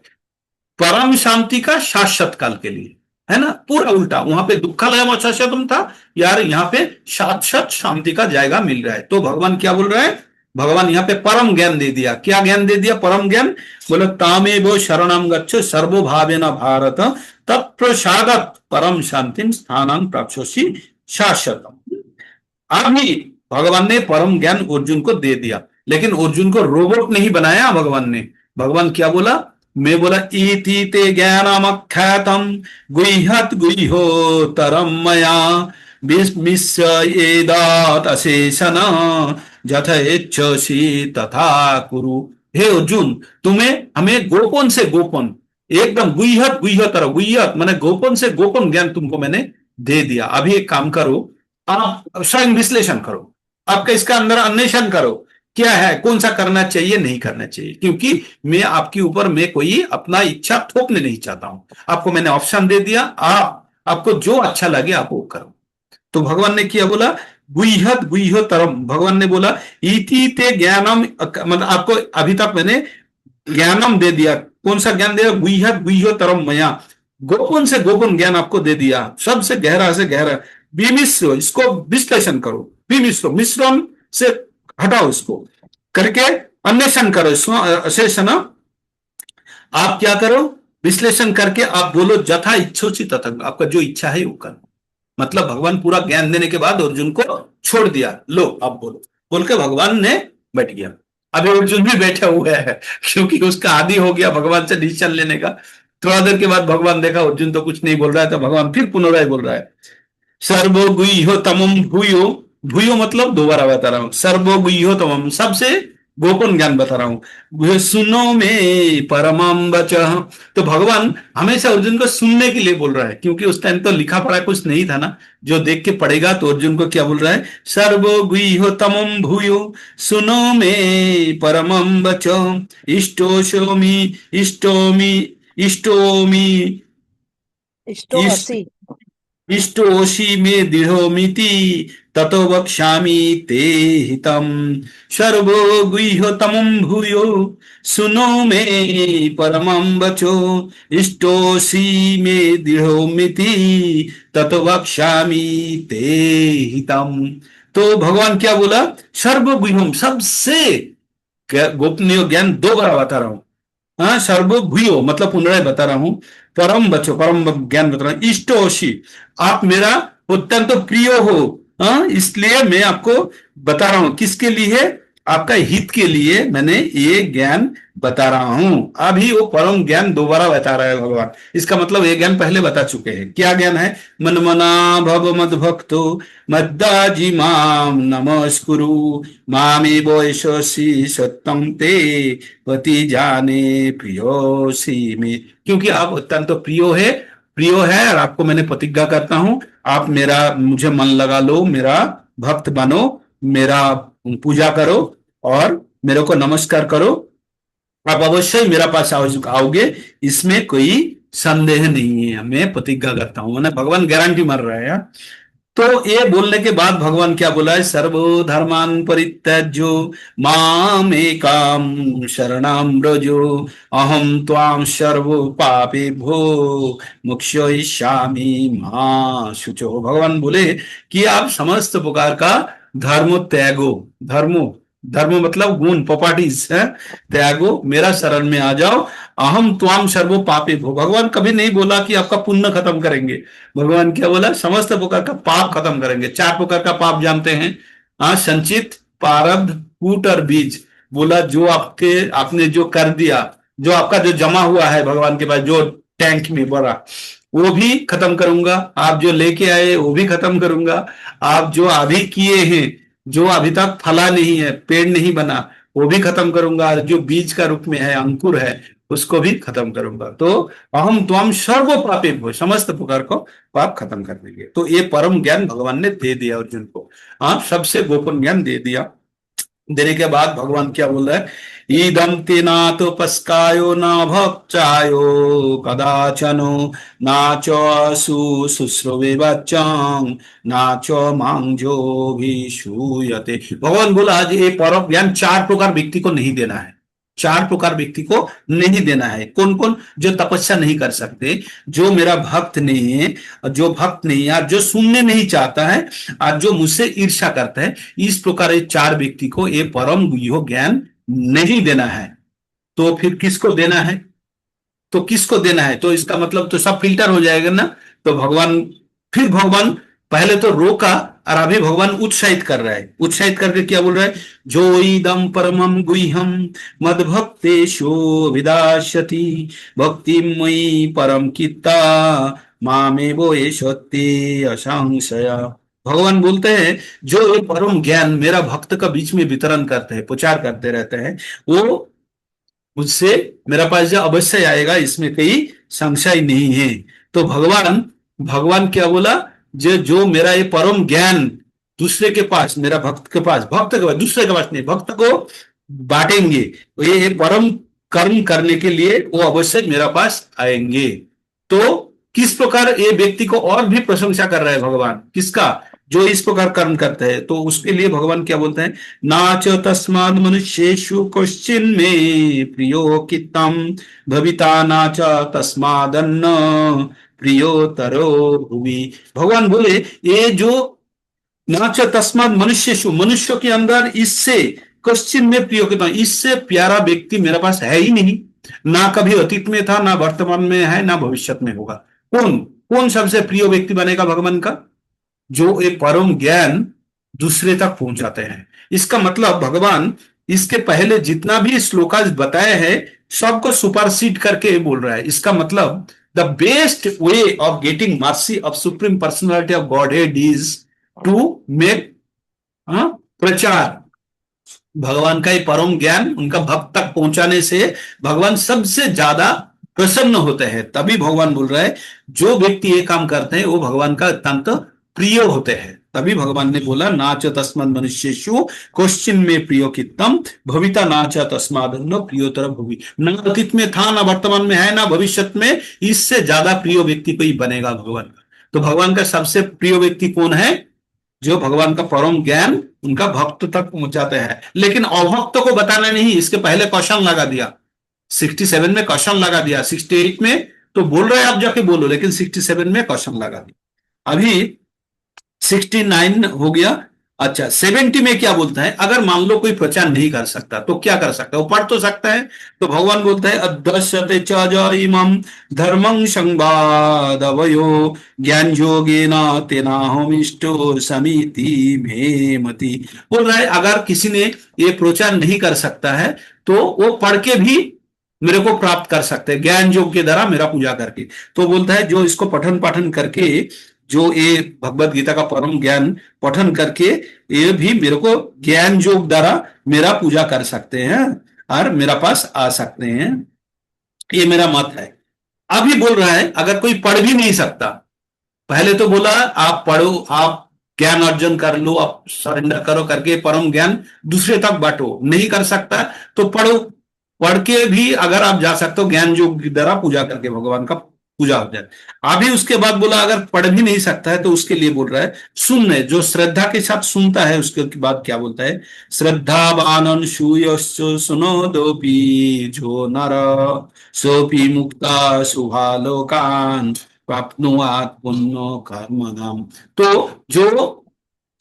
परम शांति का शाश्वत काल के लिए, है ना, पूरा उल्टा। वहां पे दुःखालयम अशाश्वतम था, यार यहाँ पे शाश्वत शांति का जायगा मिल रहा है। तो भगवान क्या बोल रहा है, भगवान यहाँ पे परम ज्ञान दे दिया। क्या ज्ञान दे दिया, परम ज्ञान, बोलो तामेव शरणं गच्छ सर्वभावेन भारत तत्प्रसादात् परम शांतिम स्थानं प्राप्स्योसि शाश्वतम। अभी भगवान ने परम ज्ञान अर्जुन को दे दिया, लेकिन अर्जुन को रोबोट नहीं बनाया भगवान ने। भगवान क्या बोला, मैं बोला इति ते ज्ञानमख्यातम गुह्यत गुह्योत्तरम मया विस्मिस्य एदात अशेषन यथेच्छसि तथा कुरु। हे अर्जुन, तुम्हें हमें गोपन से गोपन, एकदम गुह्यत गुह्योत्तर, गुह्यत माने गोपन से गोपन ज्ञान तुमको मैंने दे दिया। अभी एक काम करो, आप स्वयं विश्लेषण करो, आपका इसका अंदर अन्वेषण करो, क्या है, कौन सा करना चाहिए नहीं करना चाहिए, क्योंकि मैं आपके ऊपर मैं कोई अपना इच्छा थोपने नहीं चाहता हूं। आपको मैंने ऑप्शन दे दिया, आपको जो अच्छा लगे आप वो करो। तो भगवान ने क्या बोला, गुह्यत गुह्योत्तरम, भगवान ने बोला इति ते ज्ञानम, मतलब आपको अभी तक मैंने ज्ञानम दे दिया। कौन सा ज्ञान दिया, गुह्यत गुह्योत्तरम मया, गोपन से गोपन ज्ञान आपको दे दिया, सबसे गहरा से गहरा। विमिश्र, इसको विश्लेषण करो, विमिश्र मिश्रण से हटाओ, इसको करके अन्वेषण करो, शेषण आप क्या करो, विश्लेषण करके आप बोलो जथा इच्छोचि तथा, आपका जो इच्छा है वो करो। मतलब भगवान पूरा ज्ञान देने के बाद अर्जुन को छोड़ दिया, लो आप बोलो, बोल के भगवान ने बैठ गया। अभी अर्जुन भी बैठे हुए हैं, क्योंकि उसका आदि हो गया भगवान से डिसीजन लेने का। थोड़ा देर के बाद भगवान देखा अर्जुन तो कुछ नहीं बोल रहा है, तो भगवान फिर पुनराय बोल रहा है, सर्वो गुह्यो तमम भूयो, भूयो मतलब दोबारा बता रहा हूं, सर्वो गुह्यो तमम, सबसे गोपन ज्ञान बता रहा हूं, सुनो में परमम वचः। तो भगवान हमेशा अर्जुन को सुनने के लिए बोल रहा है, क्योंकि उस टाइम तो लिखा पढ़ा कुछ नहीं था ना, जो देख के पढ़ेगा। तो अर्जुन को क्या बोल रहा है, सर्वो गुह्यो तमम भूयो सुनो में परमम वचः इष्टोषोमि इष्टोमि इष्टोमि इष्टोमसि इष्टोषि मे दृढ़ोमिति ततो वक्ष्यामि ते हितम सर्वो गुह्यतमं भूयो सुनो मे परमं वचो इष्टोषि मे दृढ़ोमिति ततो वक्ष्यामि ते हितम। तो भगवान क्या बोला? सर्वगुह्यम, सबसे गोपनीय ज्ञान दो बार बता रहा हूं। हाँ, सर्वभूयो मतलब पुनराय बता रहा हूं। परम बचो, परम ज्ञान बता रहा हूं। इष्टोषि, आप मेरा अत्यंत प्रिय हो। हाँ, इसलिए मैं आपको बता रहा हूं। किसके लिए? आपका हित के लिए मैंने ये ज्ञान बता रहा हूं। अभी वो परम ज्ञान दोबारा बता रहा है भगवान। इसका मतलब ये ज्ञान पहले बता चुके हैं। क्या ज्ञान है? मनमना भव मद भक्तो मद्दाजी माम नमस्कुरु मामे वैशसी सत्यम ते पति जाने प्रियोसी में। क्योंकि आप अत्यंत प्रियो है और आपको मैंने प्रतिज्ञा करता हूं, आप मेरा मुझे मन लगा लो, मेरा भक्त बनो, मेरा पूजा करो और मेरे को नमस्कार करो। आप अवश्य ही मेरा पास आओगे, इसमें कोई संदेह नहीं है। मैं प्रतिज्ञा करता हूं, मैंने भगवान गारंटी मार रहा है यार। तो ये बोलने के बाद भगवान क्या बोला है? सर्वो धर्मान परित्यज्यो माम एकाम शरणं व्रजो अहम त्वाम सर्व पापेभ्यो मोक्षयिष्यामि मा शुचो। भगवान बोले कि आप समस्त प्रकार का धर्म त्यागो। धर्म मतलब गुण, प्रॉपर्टीज है, त्यागो, मेरा शरण में आ जाओ। अहम त्वाम सर्व पापेभ्यो। भगवान कभी नहीं बोला कि आपका पुण्य खत्म करेंगे। भगवान क्या बोला? समस्त प्रकार का पाप खत्म करेंगे। 4 प्रकार का पाप जानते हैं? हाँ, संचित, प्रारब्ध, कूट और बीज। बोला जो आपने जो कर दिया, जो आपका जो जमा हुआ है भगवान के पास, जो टैंक में भरा, वो भी खत्म करूंगा। आप जो लेके आए वो भी खत्म करूंगा। आप जो अभी किए हैं, जो अभी तक फला नहीं है, पेड़ नहीं बना, वो भी खत्म करूंगा। जो बीज का रूप में है, अंकुर है, उसको भी खत्म करूंगा। तो अहम त्वम सर्व पापे भो, समस्त प्रकार को पाप खत्म कर देंगे। तो ये परम ज्ञान भगवान ने दे दिया अर्जुन को। हाँ, सबसे गोपन ज्ञान दे दिया। देने के बाद भगवान क्या बोल रहा है? ईदम ते ना तो पस्कायो ना भक्षायो कदाचनो ना चु शुश्रुवे बच्चं ना च मांगजो भी शूयते। भगवान बोला आज ये परम ज्ञान 4 प्रकार व्यक्ति को नहीं देना है। 4 प्रकार व्यक्ति को नहीं देना है। कौन कौन? जो तपस्या नहीं कर सकते, जो मेरा भक्त नहीं है, जो भक्त नहीं है, जो सुनने नहीं चाहता है, और जो मुझसे ईर्ष्या करता है, इस प्रकार ये 4 व्यक्ति को ये परम गुह्य ज्ञान नहीं देना है। तो फिर किसको देना है? तो किसको देना है? तो इसका मतलब तो सब फिल्टर हो जाएगा ना। तो भगवान पहले तो रोका और अभी भगवान उत्साहित कर रहा है। उत्साहित करके क्या बोल रहा है? जो इदम परमम गुह्यम मद भक्तेषु विदास्यति भक्ति मयि परम कित्ता मामेवो एषते असंशया। भगवान बोलते हैं जो ये परम ज्ञान मेरा भक्त का बीच में वितरण करते हैं, प्रचार करते रहते हैं, वो मुझसे मेरा पास जो अवश्य आएगा, इसमें कोई संशय नहीं है। तो भगवान क्या बोला? जो मेरा ये परम ज्ञान दूसरे के पास, मेरा भक्त के पास दूसरे के पास नहीं, भक्त को बांटेंगे, तो ये परम कर्म करने के लिए वो अवश्य मेरा पास आएंगे। तो किस प्रकार ये व्यक्ति को और भी प्रशंसा कर रहा है भगवान, किसका? जो इस प्रकार कर्म करते हैं। तो उसके लिए भगवान क्या बोलते हैं? नाच तस्माद मनुष्येषु क्वश्चिन में प्रियो कित्तम भविता नाच तस्मादन्न प्रियोतरो भुवि। भगवान बोले ये जो नाच तस्माद मनुष्येषु, मनुष्य के अंदर इससे क्वश्चिन में प्रियो कित्तम, इससे प्यारा व्यक्ति मेरे पास है ही नहीं। ना कभी अतीत में था, ना वर्तमान में है, ना भविष्य में होगा। कौन सबसे प्रिय व्यक्ति बनेगा भगवान का? जो एक परम ज्ञान दूसरे तक पहुंचाते हैं। इसका मतलब भगवान इसके पहले जितना भी श्लोकास बताए हैं सबको सुपरसीड करके बोल रहा है। इसका मतलब the best way of getting mercy of supreme personality of godhead is to make प्रचार। भगवान का ये परम ज्ञान उनका भक्त तक पहुंचाने से भगवान सबसे ज्यादा प्रसन्न होते हैं। तभी भगवान बोल रहा है जो व्यक्ति ये काम करते हैं वो भगवान का अत्यंत प्रिय होते हैं। तभी भगवान ने बोला नाच तस्माद मनुष्येषु क्वश्चिन में प्रियो कित्तम भविता नाच तस्माद न प्रियोतर भुवि। ना अतीत में था, ना वर्तमान में है, ना भविष्य में, इससे ज्यादा प्रिय व्यक्ति कोई बनेगा भगवान का। तो भगवान का सबसे प्रिय व्यक्ति कौन है? जो भगवान का परम ज्ञान उनका भक्त तक पहुंचाते हैं, लेकिन अभक्त को बताना नहीं, इसके पहले क्वेश्चन लगा दिया। 67 में क्वेश्चन लगा दिया, 68 में तो बोल रहे हैं आप जाके बोलो, लेकिन 67 में क्वेश्चन लगा दिया। अभी 69 हो गया। अच्छा, 70 में क्या बोलता है? अगर मान लो कोई प्रचार नहीं कर सकता तो क्या कर सकता है? वो पढ़ तो सकता है। तो भगवान बोलता है अदृश्यते च इमं धर्मं संवादवयो ज्ञान योगेन तेनाहमिष्टो समिति मे मति। बोल रहा है अगर किसी ने ये प्रचार नहीं कर सकता है तो वो पढ़ के भी मेरे को प्राप्त कर सकते हैं, ज्ञान योग के द्वारा मेरा पूजा करके। तो बोलता है जो इसको पठन पाठन करके, जो ये भगवत गीता का परम ज्ञान पठन करके ये भी मेरे को ज्ञान योग द्वारा मेरा पूजा कर सकते हैं और मेरा पास आ सकते हैं, ये मेरा मत है। अभी बोल रहा है अगर कोई पढ़ भी नहीं सकता, पहले तो बोला आप पढ़ो, आप ज्ञान अर्जन कर लो, आप सरेंडर करो करके परम ज्ञान दूसरे तक बांटो। नहीं कर सकता तो पढ़ो, पढ़ के भी अगर आप जा सकते हो ज्ञान योग की द्वारा पूजा करके भगवान का पूजा हो जाए। अभी उसके बाद बोला अगर पढ़ भी नहीं सकता है तो उसके लिए बोल रहा है सुनने, जो श्रद्धा के साथ सुनता है। उसके बाद क्या बोलता है? श्रद्धावान शूयश्च सुनोदोपि जो नर सोपि मुक्ता शुभालोकान प्राप्नुयात् पुण्यो कर्मणाम। तो जो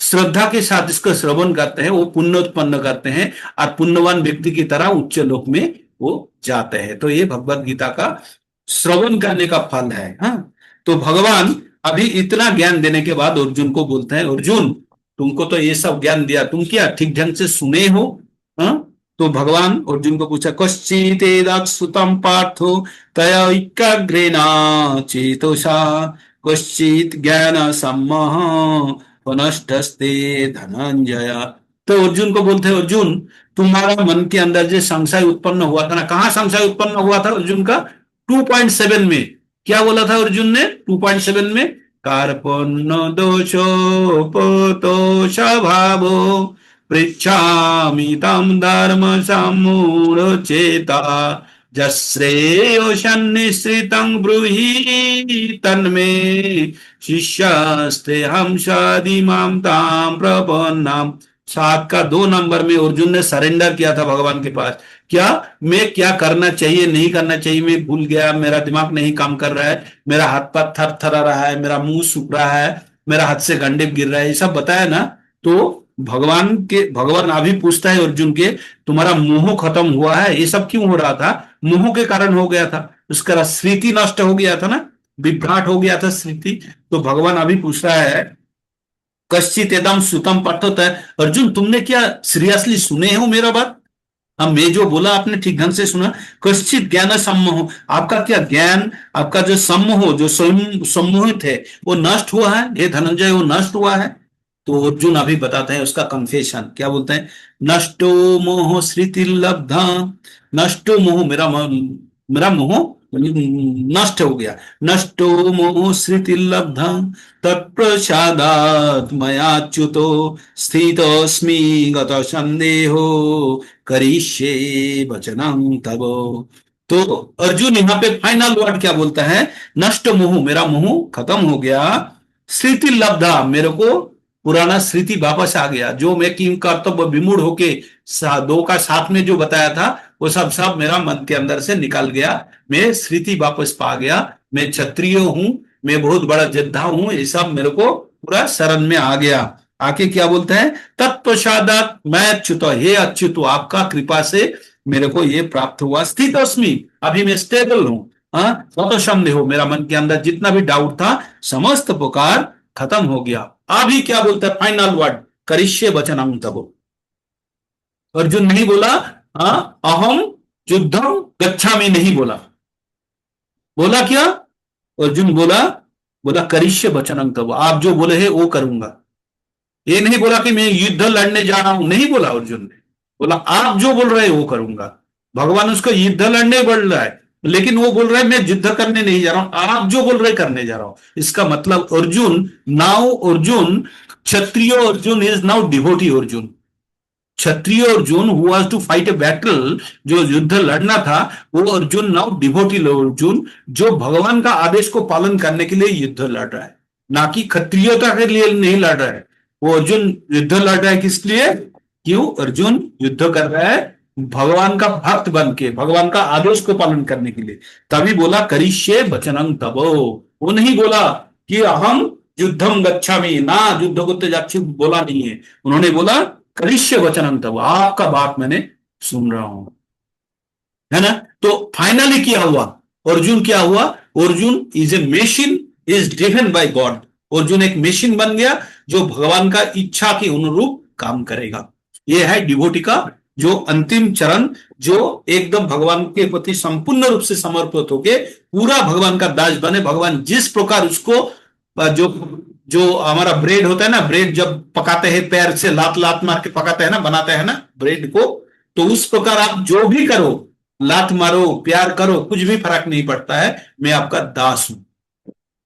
श्रद्धा के साथ इसका श्रवण करते हैं वो पुण्य उत्पन्न करते हैं और पुण्यवान व्यक्ति की तरह उच्च लोक में वो जाते हैं। तो ये भगवत गीता का श्रवण करने का फल है। हाँ, तो भगवान अभी इतना ज्ञान देने के बाद अर्जुन को बोलते हैं अर्जुन तुमको तो ये सब ज्ञान दिया, तुम क्या ठीक ढंग से सुने हो? हाँ, तो भगवान अर्जुन को पूछा कश्चित् सुतम पार्थो तयैकाग्रेण चेतसा कश्चित् ज्ञान सम्मोह पुनष्टस्ते धनंजय। तो अर्जुन को बोलते हैं अर्जुन तुम्हारा मन के अंदर जो संशय उत्पन्न हुआ था ना, कहां संशय उत्पन्न हुआ था अर्जुन का? 2.7 में। क्या बोला था अर्जुन ने 2.7 में? कार्पण्य दोषोपतोष भावो पृच्छामि तम धर्म सम्मूढ़चेता जश्रेयो सन्निश्रितं ब्रूहि तन्मे शिष्यस्ते हम सदिमां तां प्रपन्नाम। 7 का 2 नंबर में अर्जुन ने सरेंडर किया था भगवान के पास। क्या मैं क्या करना चाहिए नहीं करना चाहिए मैं भूल गया, मेरा दिमाग नहीं काम कर रहा है, मेरा हाथ पाथ थर थरा रहा है, मेरा मुंह सूख रहा है, मेरा हाथ से गंडे गिर रहा है, ये सब बताया ना। तो भगवान अभी पूछता है अर्जुन के तुम्हारा मोह खत्म हुआ है? ये सब क्यों हो रहा था? मोह के कारण हो गया था, उसका स्मृति नष्ट हो गया था ना, विभ्राट हो गया था स्मृति। तो भगवान अभी पूछ रहा है कश्चित् एदं सुतम पठोत है, अर्जुन तुमने क्या सीरियसली सुने हो मेरा बात? हम मैं जो बोला आपने ठीक ढंग से सुना? कश्चित् ज्ञान सम्मोह, आपका क्या ज्ञान, आपका जो सम्मोह जो सम्मोहित है वो नष्ट हुआ है? हे धनंजय वो नष्ट हुआ है? तो अर्जुन अभी बताते हैं उसका कन्फेशन। क्या बोलते हैं? नष्टो मोह स्मृति लब्धा, नष्टो मोह मेरा मोह नष्ट हो गया, नष्टो मोह स्मृति लब्धा तत्प्रसादात् मयाच्युतो स्थितोऽस्मि गत संदेहो करिष्ये वचनं तव। तो अर्जुन यहाँ पे फाइनल वर्ड क्या बोलता है? नष्ट मोह, मेरा मोह खत्म हो गया, स्मृति लब्धा, मेरे को पुराना स्मृति वापस आ गया, जो मैं किम कर्तव्य विमूढ़ होके 2 का 7 में जो बताया था वो सब मेरा मन के अंदर से निकल गया, मैं स्मृति वापस पा गया, मैं क्षत्रिय हूं, मैं बहुत बड़ा योद्धा हूं, ये सब मेरे को पूरा शरण में आ गया। आके क्या बोलता है? तत्पश्चात मैं अच्युत, हे अच्युत आपका कृपा से मेरे को ये प्राप्त हुआ, स्थित अस्मि, अभी मैं स्टेबल हूं। तो संदेह हो, मेरा मन के अंदर जितना भी डाउट था समस्त प्रकार खत्म हो गया। अभी क्या बोलता है फाइनल वर्ड? करिष्ये वचनं तव। अर्जुन नहीं बोला अहम युद्धम गच्छामि, नहीं बोला। बोला क्या? अर्जुन बोला करिष्ये वचनं तव, आप जो बोले हैं वो करूंगा। ये नहीं बोला कि मैं युद्ध लड़ने जा रहा हूं, नहीं बोला अर्जुन ने, बोला आप जो बोल रहे हैं वो करूंगा। भगवान उसको युद्ध लड़ने बोल रहा है, लेकिन वो बोल रहा है मैं युद्ध करने नहीं जा रहा हूं, आप जो बोल रहे करने जा रहा हूं। इसका मतलब अर्जुन क्षत्रिय Arjun is now devotee Arjun. क्षत्रिय Arjun who was to fight a battle, जो युद्ध लड़ना था, वो अर्जुन नाउ डिवोटी अर्जुन, जो भगवान का आदेश को पालन करने के लिए युद्ध लड़ रहा है। ना कि क्षत्रियता के लिए नहीं लड़ रहा है। वो अर्जुन युद्ध लड़ रहा है किस लिए? क्यों? अर्जुन युद्ध कर रहा है भगवान का भक्त बन के, भगवान का आदेश को पालन करने के लिए। तभी बोला करिष्ये वचनं तवो। वो नहीं बोला कि अहम युद्धम गच्छामि, ना युद्ध करते जाच्छी बोला नहीं है। उन्होंने बोला करिष्ये वचनं तव, आपका बात मैंने सुन रहा हूं, है ना। तो फाइनली क्या हुआ? अर्जुन क्या हुआ? Arjun is a machine, is driven by God. Arjun एक मशीन बन गया जो भगवान का इच्छा के अनुरूप काम करेगा। यह है डिवोटी का जो अंतिम चरण, जो एकदम भगवान के प्रति संपूर्ण रूप से समर्पित होके पूरा भगवान का दास बने। भगवान जिस प्रकार उसको जो जो हमारा ब्रेड होता है ना, ब्रेड जब पकाते हैं पैर से लात लात मार के पकाते हैं ना, बनाते हैं ना ब्रेड को, तो उस प्रकार आप जो भी करो, लात मारो, प्यार करो, कुछ भी फर्क नहीं पड़ता है, मैं आपका दास हूं,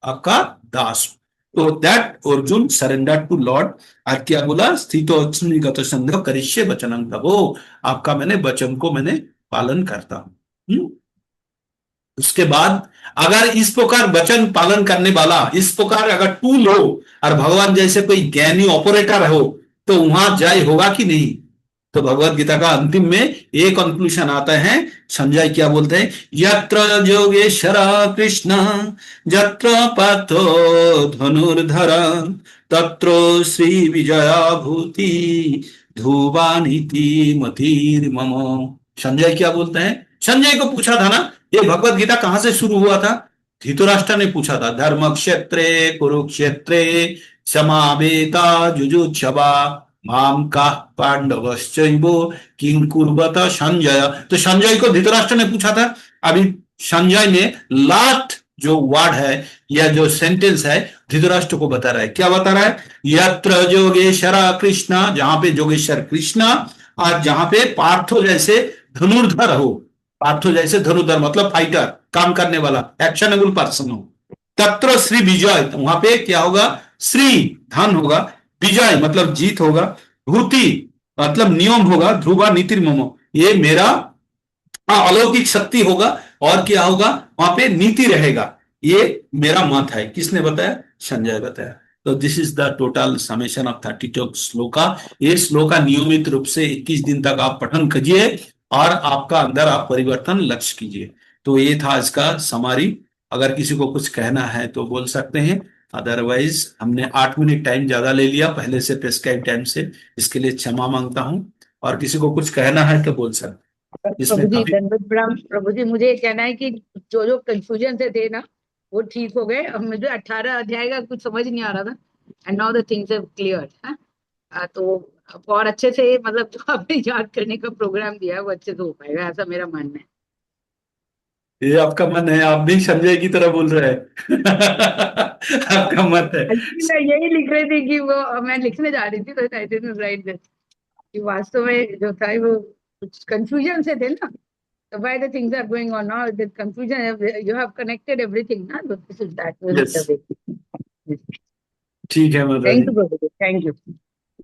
आपका दास हूं। तो that Arjun surrender to lord. और क्या बोला? स्थितो गत संघ करिष्ये वचनं तवो, आपका मैंने वचन को मैंने पालन करता हूं। उसके बाद अगर इस प्रकार वचन पालन करने वाला, इस प्रकार अगर टूल हो और भगवान जैसे कोई ज्ञानी ऑपरेटर हो, तो वहां जय होगा कि नहीं? तो भगवत गीता का अंतिम में एक कंक्लूजन आता है। संजय क्या बोलते हैं? यत्र योगेश्वर कृष्ण यत्र पार्थो धनुर्धर तत्र श्री विजया भूति ध्रुवानीति मतिर् मम। संजय क्या बोलते हैं? संजय को पूछा था ना ये भगवत गीता कहां से शुरू हुआ था? धृतराष्ट्र ने पूछा था। धर्म क्षेत्रे कुरुक्षेत्रे समावेता जुजुत्सवा माम का पांडवश्चैवो किं कुर्वत संजय। तो संजय को धृतराष्ट्र ने पूछा था। अभी संजय ने लास्ट जो वर्ड है या जो सेंटेंस है धृतराष्ट्र को बता रहा है। क्या बता रहा है? यत्र योगेश्वर कृष्ण, जहां पे योगेश्वर कृष्ण, और जहां पे पार्थो जैसे धनुर्धर हो। पार्थो जैसे धनुर्धर मतलब फाइटर, काम करने वाला, एक्शनेबल पर्सन हो। तत्र श्री विजय, तो वहां पे क्या होगा? श्री धन होगा, विजय मतलब जीत होगा, भूति मतलब नियम होगा, ध्रुवा नीति मम, ये मेरा अलौकिक शक्ति होगा। और क्या होगा? वहां पे नीति रहेगा। ये मेरा मत है। किसने बताया? संजय बताया। तो this is the total summation of 32 shloka. ये श्लोका नियमित रूप से 21 दिन तक आप पठन कीजिए और आपका अंदर आप परिवर्तन लक्ष्य कीजिए। तो ये था इसका समारी। अगर किसी को कुछ कहना है तो बोल सकते हैं, अदरवाइज हमने 8 मिनट टाइम ज्यादा ले लिया पहले से प्रेस्क्राइब टाइम से, इसके लिए क्षमा मांगता हूं। और किसी को कुछ कहना है तो बोल सकते। इसमें प्रभु जी काफी धन्यवाद प्रणाम। प्रभु जी मुझे ये कहना है कि जो जो कंफ्यूजन से थे ना वो ठीक हो गए। अब मुझे 18 अध्याय का कुछ समझ नहीं आ रहा था, and now the things have cleared. तो अब और अच्छे से मतलब जो आपने याद करने का प्रोग्राम दिया है वो अच्छे से हो पाएगा, ऐसा मेरा मानना है। ये आपका मन है, आप भी संजय की तरह बोल रहे हैं। आपका मत है। एक्चुअली मैं यही लिख रही थी कि वो मैं लिखने जा रही थी, तो आई डिडंट राइट दिस कि वास्तव में जो था वो कुछ कंफ्यूजन से थे ना। So why the things are going on now? The confusion, you have connected everything, na? So this is that was Yes. the way. Yes. ठीक है माता Thank ji. you, Prabhu. Thank you.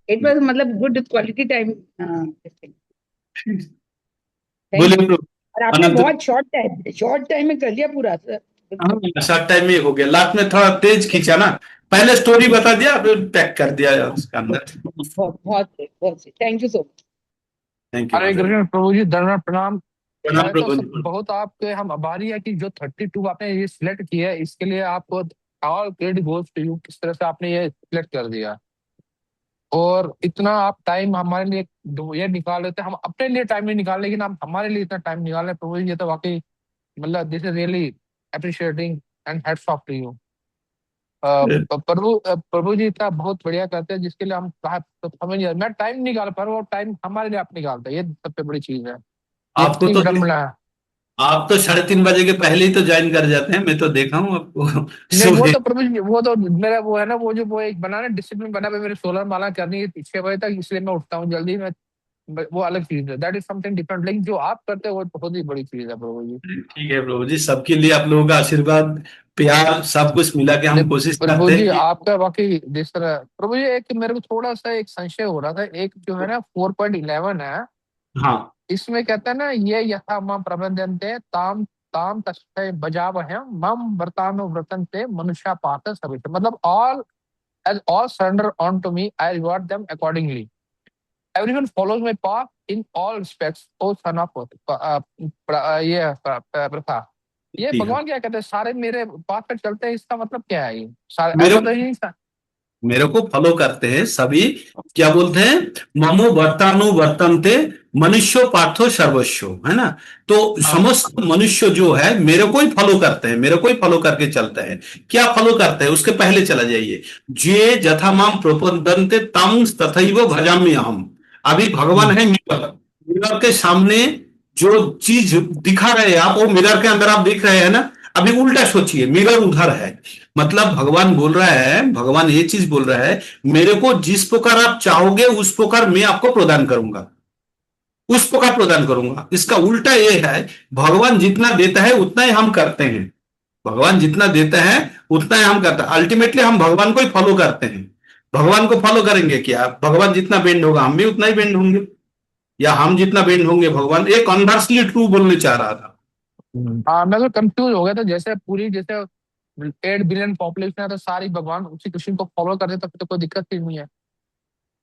It was मतलब good quality time. This thing. Thank बोलिए you. प्रभु। और आपने अनंत बहुत शॉर्ट टाइम में कर लिया पूरा सर। शॉर्ट टाइम में हो गया, लास्ट में थोड़ा तेज खींचा ना, पहले स्टोरी बता दिया फिर पैक कर दिया उसके अंदर। बहुत से thank you so much. Thank you Hare Krishna प्रभु जी, धन्यवाद प्रणाम। प्रणाम पहले तो प्रभु सब बहुत आपके हम आभारी है कि जो 32 आपने ये सिलेक्ट किया है, इसके लिए आपको all credit goes to you. किस तरह से आपने ये सिलेक्ट कर दिया और इतना आप टाइम हमारे लिए ये निकाल लेते। हम अपने लिए टाइम नहीं निकाल, लेकिन आप हमारे लिए इतना टाइम निकाल रहे प्रभु जी, ये तो वाकई मतलब this is really appreciating and hats off to you. प्रभु जी इतना बहुत बढ़िया करते हैं जिसके लिए हम तो समझ नहीं, मैं टाइम निकाल पा रहा हूँ और टाइम हमारे लिए आप निकालते हैं, ये सबसे बड़ी चीज है। आपको तो विडम्बना है। आप तो 3:30 बजे के पहले ही तो ज्वाइन कर जाते हैं, मैं तो देखा हूँ आपको। नहीं वो सुबह तो प्रभु जी, वो तो मेरा वो है ना, वो जो वो एक बना ना डिसिप्लिन बना है, मेरे 16 माला करनी है 6 बजे तक, इसलिए मैं उठता हूँ जल्दी। मैं वो अलग चीज है, दैट इज समथिंग डिफरेंट। लेकिन जो आप करते हैं वो बहुत ही बड़ी चीज है प्रभु जी। ठीक है प्रभु जी, सबके लिए आप लोगों का आशीर्वाद प्यार सब कुछ मिला के हम नहीं, कोशिश प्रभु करते जी हैं कि आपका वाकई जिस तरह प्रभु जी, एक मेरे को थोड़ा सा एक संशय हो रहा था। एक जो है ना 4.11 है, हाँ इसमें कहता है ना ये यथा माम प्रबंधन्ते ताम ताम तस्मै बजावहं मम वर्तानो व्रतन्ते मनुष्या पार्थ सर्वत्र, मतलब all as all surrender unto me, I reward them accordingly. Everyone follows my path in all respects, O son of प्रथा। ये जी हाँ। भगवान क्या कहते हैं, सारे मेरे पाथ पे चलते हैं, इसका मतलब क्या है? ये सारे मेरे ऐसा तो ही नहीं। मेरे को फॉलो करते हैं सभी, क्या बोलते हैं, ममो वर्तानु वर्तन्ते मनुष्यो पार्थो सर्वस्व, है ना। तो समस्त मनुष्य जो है मेरे को ही फॉलो करते हैं, मेरे को ही फॉलो करके चलते हैं। क्या फॉलो करते हैं उसके पहले चला जाइए, जे जथा माम प्रपद्यन्ते तम तथैव भजामि अहम। अभी भगवान है मिरर, मिरर के सामने जो चीज दिखा रहे हैं आप, वो मिरर के अंदर आप दिख रहे हैं ना। अभी उल्टा सोचिए, मिरर उधर है, मतलब भगवान बोल रहा है, भगवान ये चीज बोल रहा है, मेरे को जिस प्रकार आप चाहोगे उस प्रकार मैं आपको प्रदान करूंगा, उस प्रकार प्रदान करूंगा। इसका उल्टा ये है, भगवान जितना देता है उतना ही हम करते हैं, भगवान जितना देता है उतना ही हम करते हैं। अल्टीमेटली हम भगवान को ही फॉलो करते हैं। भगवान को फॉलो करेंगे क्या, भगवान जितना बेंड होगा हम भी उतना ही बेंड होंगे, या हम जितना बेंड होंगे भगवान। एक कॉन्वर्सली ट्रू बोलने चाह रहा था। हाँ, मैं तो कंफ्यूज हो गया था, जैसे पूरी जैसे 8 बिलियन पॉपुलेशन है तो सारी भगवान उसी कृष्ण को फॉलो करते तो फिर तो कोई दिक्कत ही नहीं है।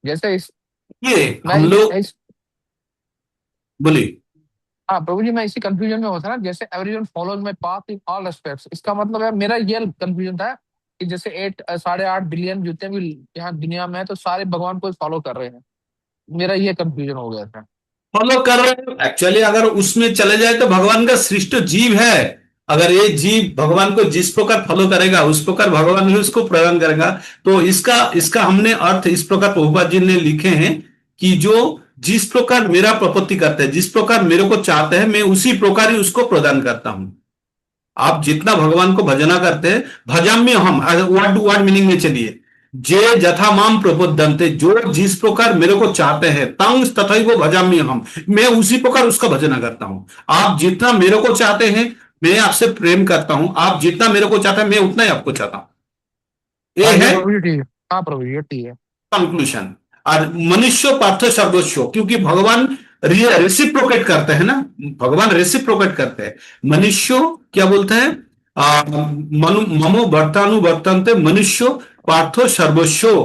जैसे ये मैं हम लोग इस बोलिए। हाँ प्रभु जी, मैं इसी कंफ्यूजन में होता ना, जैसे everyone follows my path in all aspects, इसका मतलब है मेरा ये कंफ्यूजन था कि जैसे 8.5 बिलियन जितने भी यहाँ दुनिया में है तो सारे भगवान को फॉलो कर रहे हैं, मेरा ये कंफ्यूजन हो गया था। फॉलो कर रहे हो एक्चुअली, अगर उसमें चले जाए तो भगवान का सृष्ट जीव है। अगर ये जीव भगवान को जिस प्रकार फॉलो करेगा उस प्रकार भगवान भी उसको प्रदान करेगा। तो इसका इसका हमने अर्थ इस प्रकार प्रभुपाद जी ने लिखे हैं कि जो जिस प्रकार मेरा प्रपत्ति करते हैं, जिस प्रकार मेरे को चाहते हैं, मैं उसी प्रकार ही उसको प्रदान करता हूं। आप जितना भगवान को भजना करते हैं, भजाम्य हम वर्ड टू वर्ड मीनिंग में चलिए, जे जथा माम प्रबोधनते, जो जिस प्रकार मेरे को चाहते हैं, तंग तथैव भजाम्य हम, मैं उसी प्रकार उसका भजना करता हूं। आप जितना मेरे को चाहते हैं मैं आपसे प्रेम करता हूं, आप जितना मेरे को चाहते हैं मैं उतना ही आपको चाहता हूं। ये हाँ ये है प्रभु जी ठीक है। हाँ प्रभु जी ये ठीक है। कंक्लूजन। और मनुष्य पार्थ सर्वस्व, क्योंकि भगवान रेसिप्रोकेट करते हैं ना, भगवान रेसिप्रोकेट करते हैं। मनुष्य क्या बोलते हैं, ममो वर्तानु वर्तन्ते मनुष्य पार्थो सर्वस्व,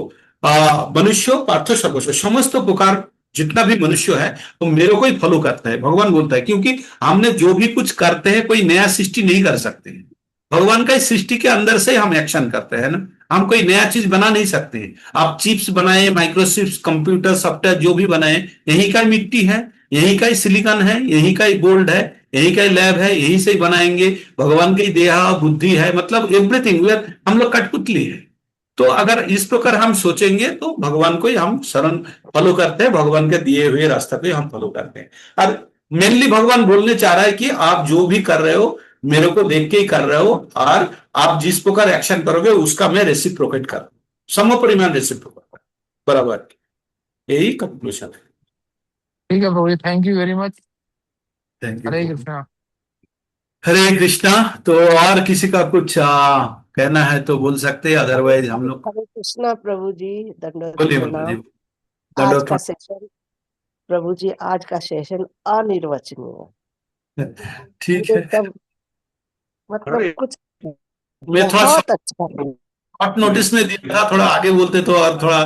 मनुष्य पार्थो सर्वस्व, समस्त प्रकार जितना भी मनुष्य है वो मेरे को ही फॉलो करता है, भगवान बोलता है। क्योंकि हमने जो भी कुछ करते हैं कोई नया सृष्टि नहीं कर सकते हैं, भगवान का इस सृष्टि के अंदर से हम एक्शन करते हैं ना, हम कोई नया चीज बना नहीं सकते हैं। आप चिप्स बनाए, माइक्रोचिप्स, कंप्यूटर, सॉफ्टवेयर जो भी बनाए, यही का मिट्टी है, यही का ही सिलिकॉन है, यही का ही गोल्ड है, यही का ही लैब है, यही से ही बनाएंगे। भगवान की देहा बुद्धि है, मतलब एवरीथिंग, हम लोग कठपुतली है। तो अगर इस प्रकार हम सोचेंगे तो भगवान को ही हम शरण फॉलो करते हैं, भगवान के दिए हुए रास्ते पे हम फॉलो करते हैं। और मेनली भगवान बोलने चाह रहा है कि आप जो भी कर रहे हो मेरे को देख के ही कर रहे हो, और आप जिस प्रकार एक्शन करोगे उसका मैं रेसिप्रोकेट कर, सम परिमाण रेसिप्रोकेट बराबर। यही कंक्लूजन है। ठीक है प्रभु ji, thank you very much. Thank Hare you. Krishna. Hare Krishna. तो और किसी का कुछ कहना है तो बोल सकते हैं, अदरवाइज हम लोग। हरे कृष्णा प्रभु जी, दंडवत बोलिए प्रणाम। बोलिए। आज दंडवत का सेशन प्रभु जी, आज का सेशन अनिर्वचनीय है। ठीक है। एकदम मतलब हरे कुछ मैं थोड़ा बहुत अच्छा है। शॉर्ट नोटिस में दिया था, थोड़ा आगे बोलते तो और थोड़ा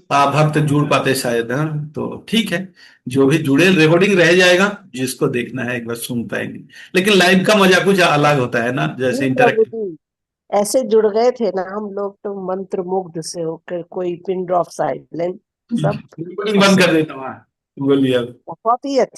भक्त जुड़ पाते शायद। हाँ तो ठीक है, जो भी जुड़े रिकॉर्डिंग रह जाएगा, जिसको देखना है एक बार सुन पाएंगे। लेकिन लाइव का मजा कुछ अलग होता है ना, जैसे जी प्रभु इंटरेक्ट। जी, ऐसे जुड़ गए थे ना हम लोग तो मंत्र मुग्ध से होकर, कोई पिन ड्रॉप साइलेंट, सब रिकॉर्डिंग बंद कर देता हूँ। बोलिए अब। बहुत ही अच्छा।